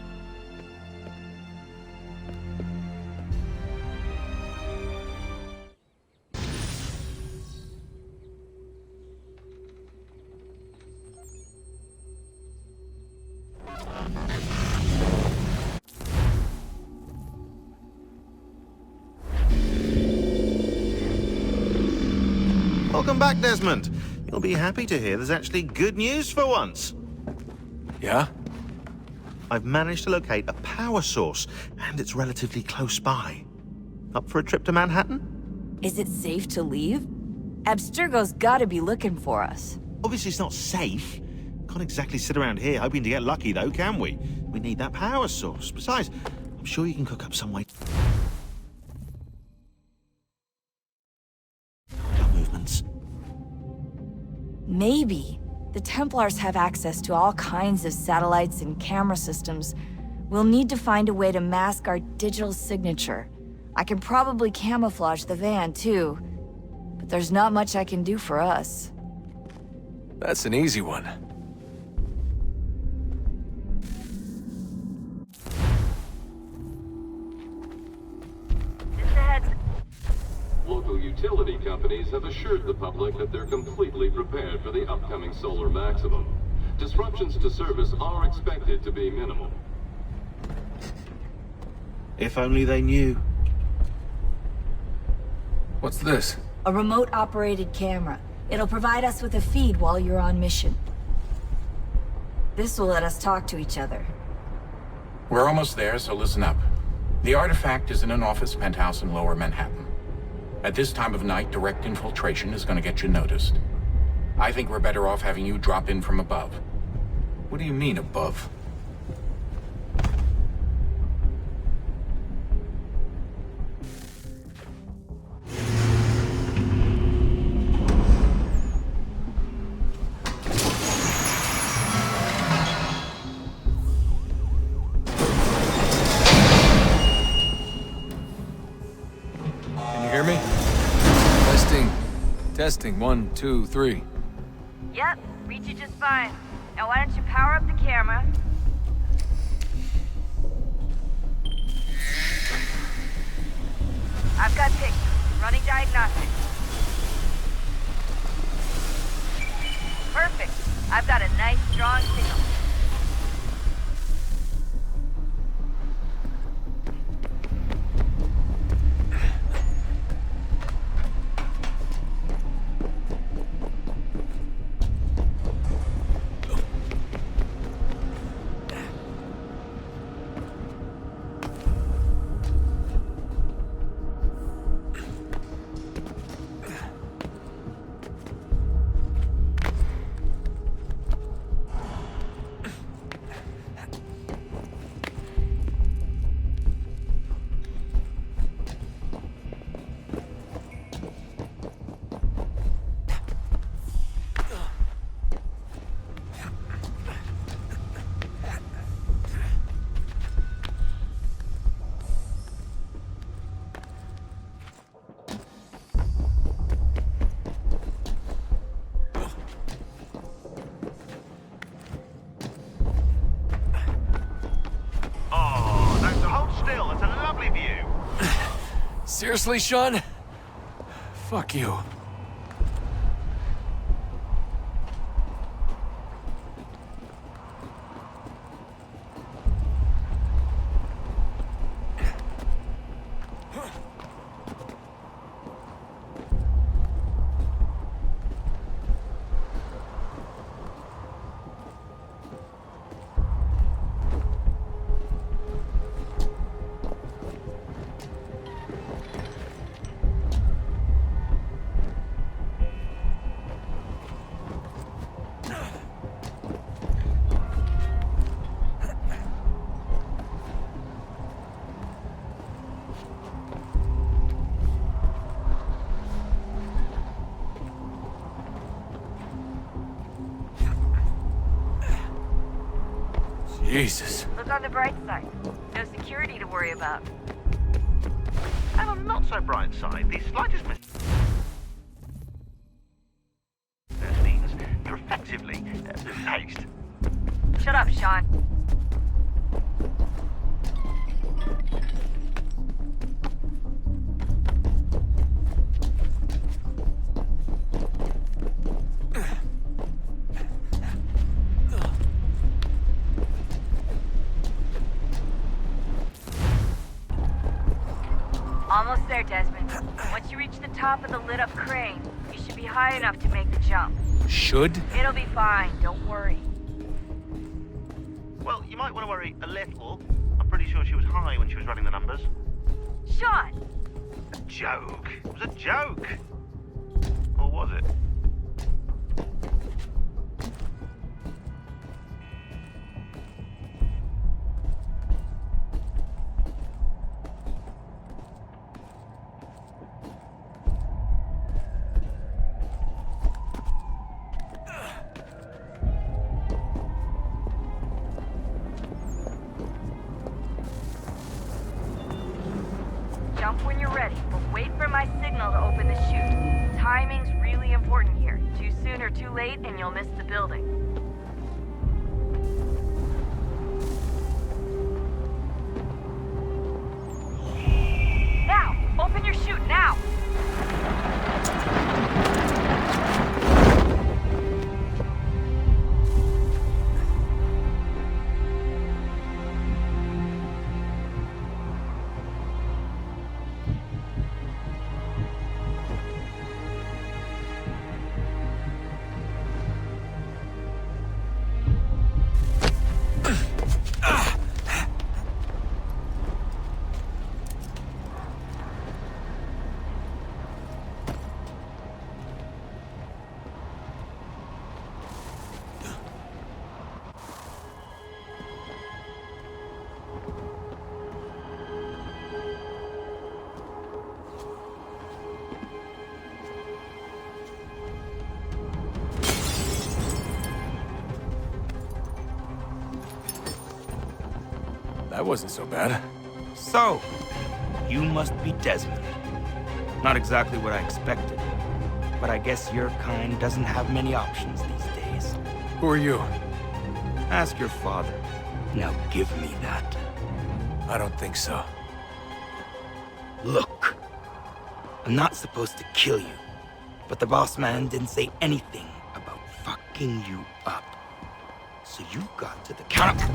Welcome back, Desmond. You'll be happy to hear there's actually good news for once. Yeah? I've managed to locate a power source, and it's relatively close by. Up for a trip to Manhattan? Is it safe to leave? Abstergo's gotta be looking for us. Obviously it's not safe. Can't exactly sit around here hoping to get lucky, though, can we? We need that power source. Besides, I'm sure you can cook up some way. Movements. Maybe. The Templars have access to all kinds of satellites and camera systems. We'll need to find a way to mask our digital signature. I can probably camouflage the van, too. there's not much I can do for us. That's an easy one. Local utility companies have assured the public that they're completely prepared for the upcoming solar maximum. Disruptions to service are expected to be minimal. If only they knew. What's this? A remote-operated camera. It'll provide us with a feed while you're on mission. This will let us talk to each other. We're almost there, so listen up. The artifact is in an office penthouse in Lower Manhattan. At this time of night, direct infiltration is going to get you noticed. I think we're better off having you drop in from above. What do you mean, above? Testing, 1, 2, 3. Yep, reach you just fine. Now why don't you power up the camera? I've got pictures. Running diagnostics. Perfect. I've got a nice, strong signal. Seriously, Sean? Fuck you. Jesus. Look on the bright side. No security to worry about. And on the not so bright side, the slightest mistake. This means you're effectively hazed. Shut up, Sean. Almost there, Desmond. Once you reach the top of the lit-up crane, you should be high enough to make the jump. Should? It'll be fine, don't worry. Well, you might want to worry a little. I'm pretty sure she was high when she was running the numbers. Sean! A joke. It was a joke. Or was it? Jump when you're ready, but wait for my signal to open the chute. Timing's really important here. Too soon or too late, and you'll miss the building. Now! Open your chute, now! That wasn't so bad. So, you must be Desmond. Not exactly what I expected, but I guess your kind doesn't have many options these days. Who are you? Ask your father. Now give me that. I don't think so. Look, I'm not supposed to kill you, but the boss man didn't say anything about fucking you up. So you got to the counter.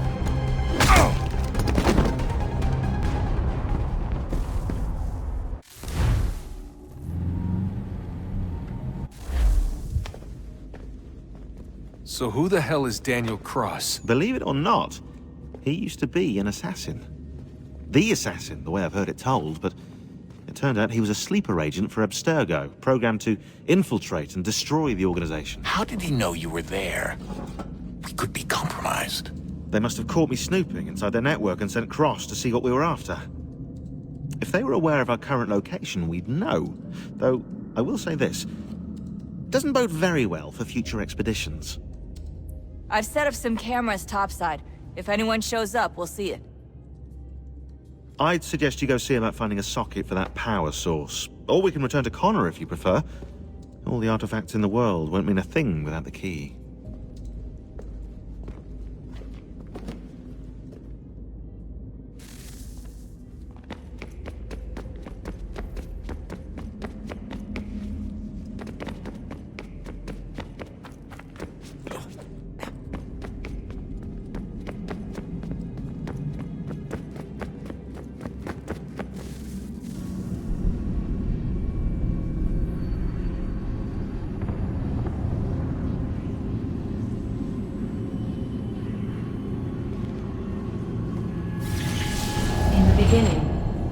So who the hell is Daniel Cross? Believe it or not, he used to be an assassin. The assassin, the way I've heard it told, but it turned out he was a sleeper agent for Abstergo, programmed to infiltrate and destroy the organization. How did he know you were there? We could be compromised. They must have caught me snooping inside their network and sent Cross to see what we were after. If they were aware of our current location, we'd know. Though, I will say this. Doesn't bode very well for future expeditions. I've set up some cameras topside. If anyone shows up, we'll see it. I'd suggest you go see about finding a socket for that power source. Or we can return to Connor if you prefer. All the artifacts in the world won't mean a thing without the key.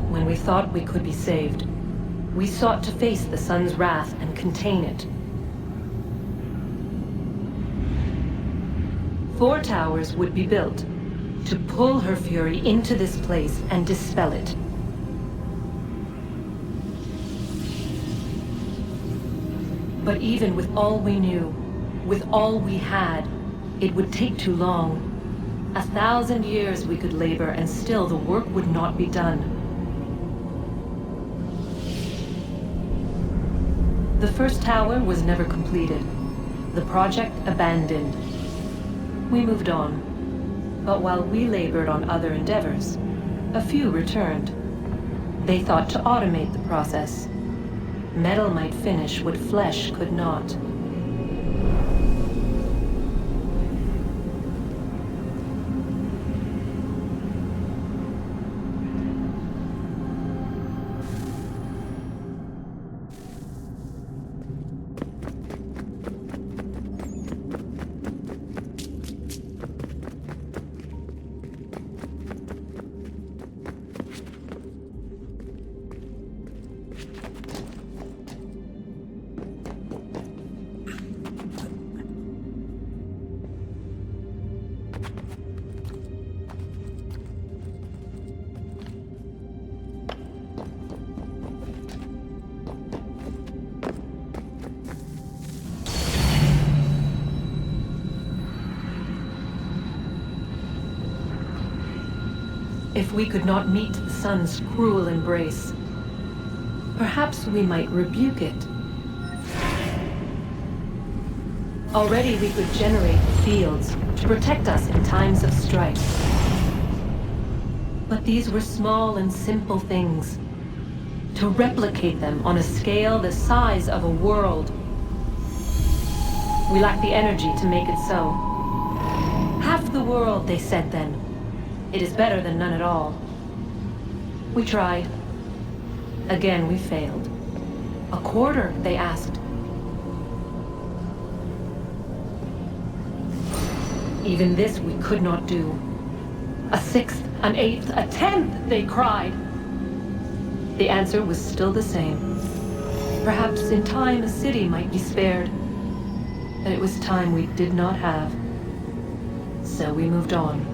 When we thought we could be saved, we sought to face the sun's wrath and contain it. 4 towers would be built to pull her fury into this place and dispel it. But even with all we knew, with all we had, it would take too long. 1,000 years we could labor and still the work would not be done. The first tower was never completed. The project abandoned. We moved on. But while we labored on other endeavors, a few returned. They thought to automate the process. Metal might finish what flesh could not. If we could not meet the sun's cruel embrace, perhaps we might rebuke it. Already we could generate fields to protect us in times of strife. But these were small and simple things. To replicate them on a scale the size of a world. We lack the energy to make it so. Half the world, they said then. It is better than none at all. We tried. Again, we failed. A quarter, they asked. Even this we could not do. A sixth, an eighth, a tenth, they cried. The answer was still the same. Perhaps in time a city might be spared. But it was time we did not have. So we moved on.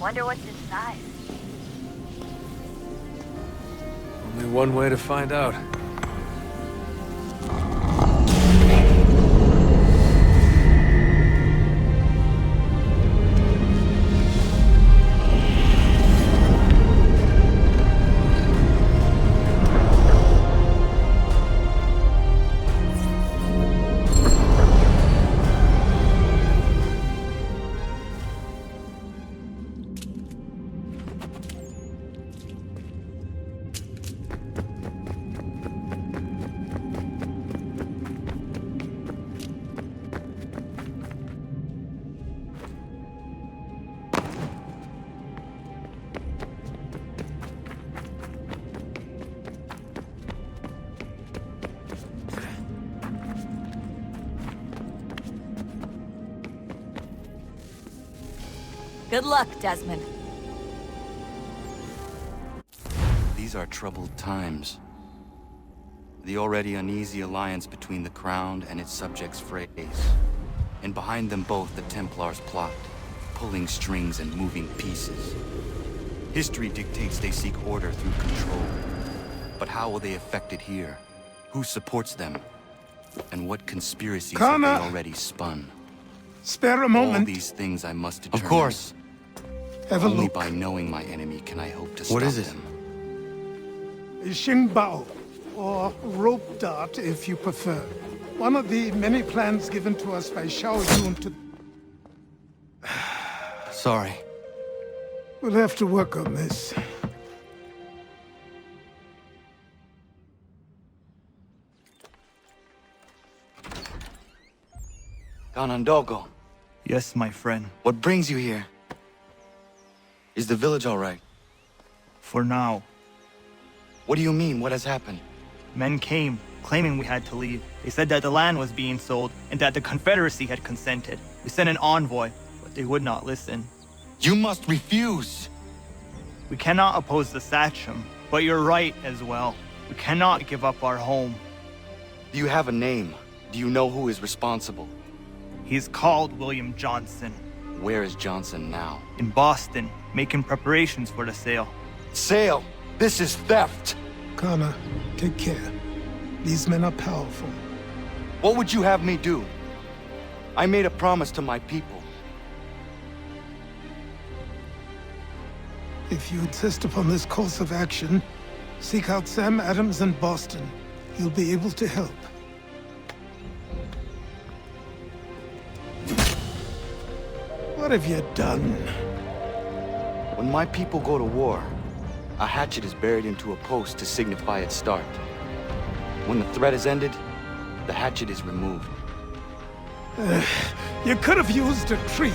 Wonder what's inside. Only one way to find out. Good luck, Desmond. These are troubled times. The already uneasy alliance between the Crown and its subjects frays. And behind them both the Templars plot, pulling strings and moving pieces. History dictates they seek order through control. But how will they affect it here? Who supports them? And what conspiracies have they already spun? Spare a moment. All these things I must determine. Of course. Have a Only look. by knowing my enemy can I hope to What stop is it? them. Xingbao, or rope dart if you prefer. One of the many plans given to us by Xiao Yun to... Sorry. We'll have to work on this. Ganondogo. Yes, my friend. What brings you here? Is the village all right? For now. What do you mean? What has happened? Men came, claiming we had to leave. They said that the land was being sold, and that the Confederacy had consented. We sent an envoy, but they would not listen. You must refuse! We cannot oppose the Sachem, but you're right as well. We cannot give up our home. Do you have a name? Do you know who is responsible? He's called William Johnson. Where is Johnson now? In Boston, making preparations for the sale. Sale! This is theft! Kana, take care. These men are powerful. What would you have me do? I made a promise to my people. If you insist upon this course of action, seek out Sam Adams in Boston. He'll be able to help. What have you done? When my people go to war, a hatchet is buried into a post to signify its start. When the threat is ended, the hatchet is removed. You could have used a tree.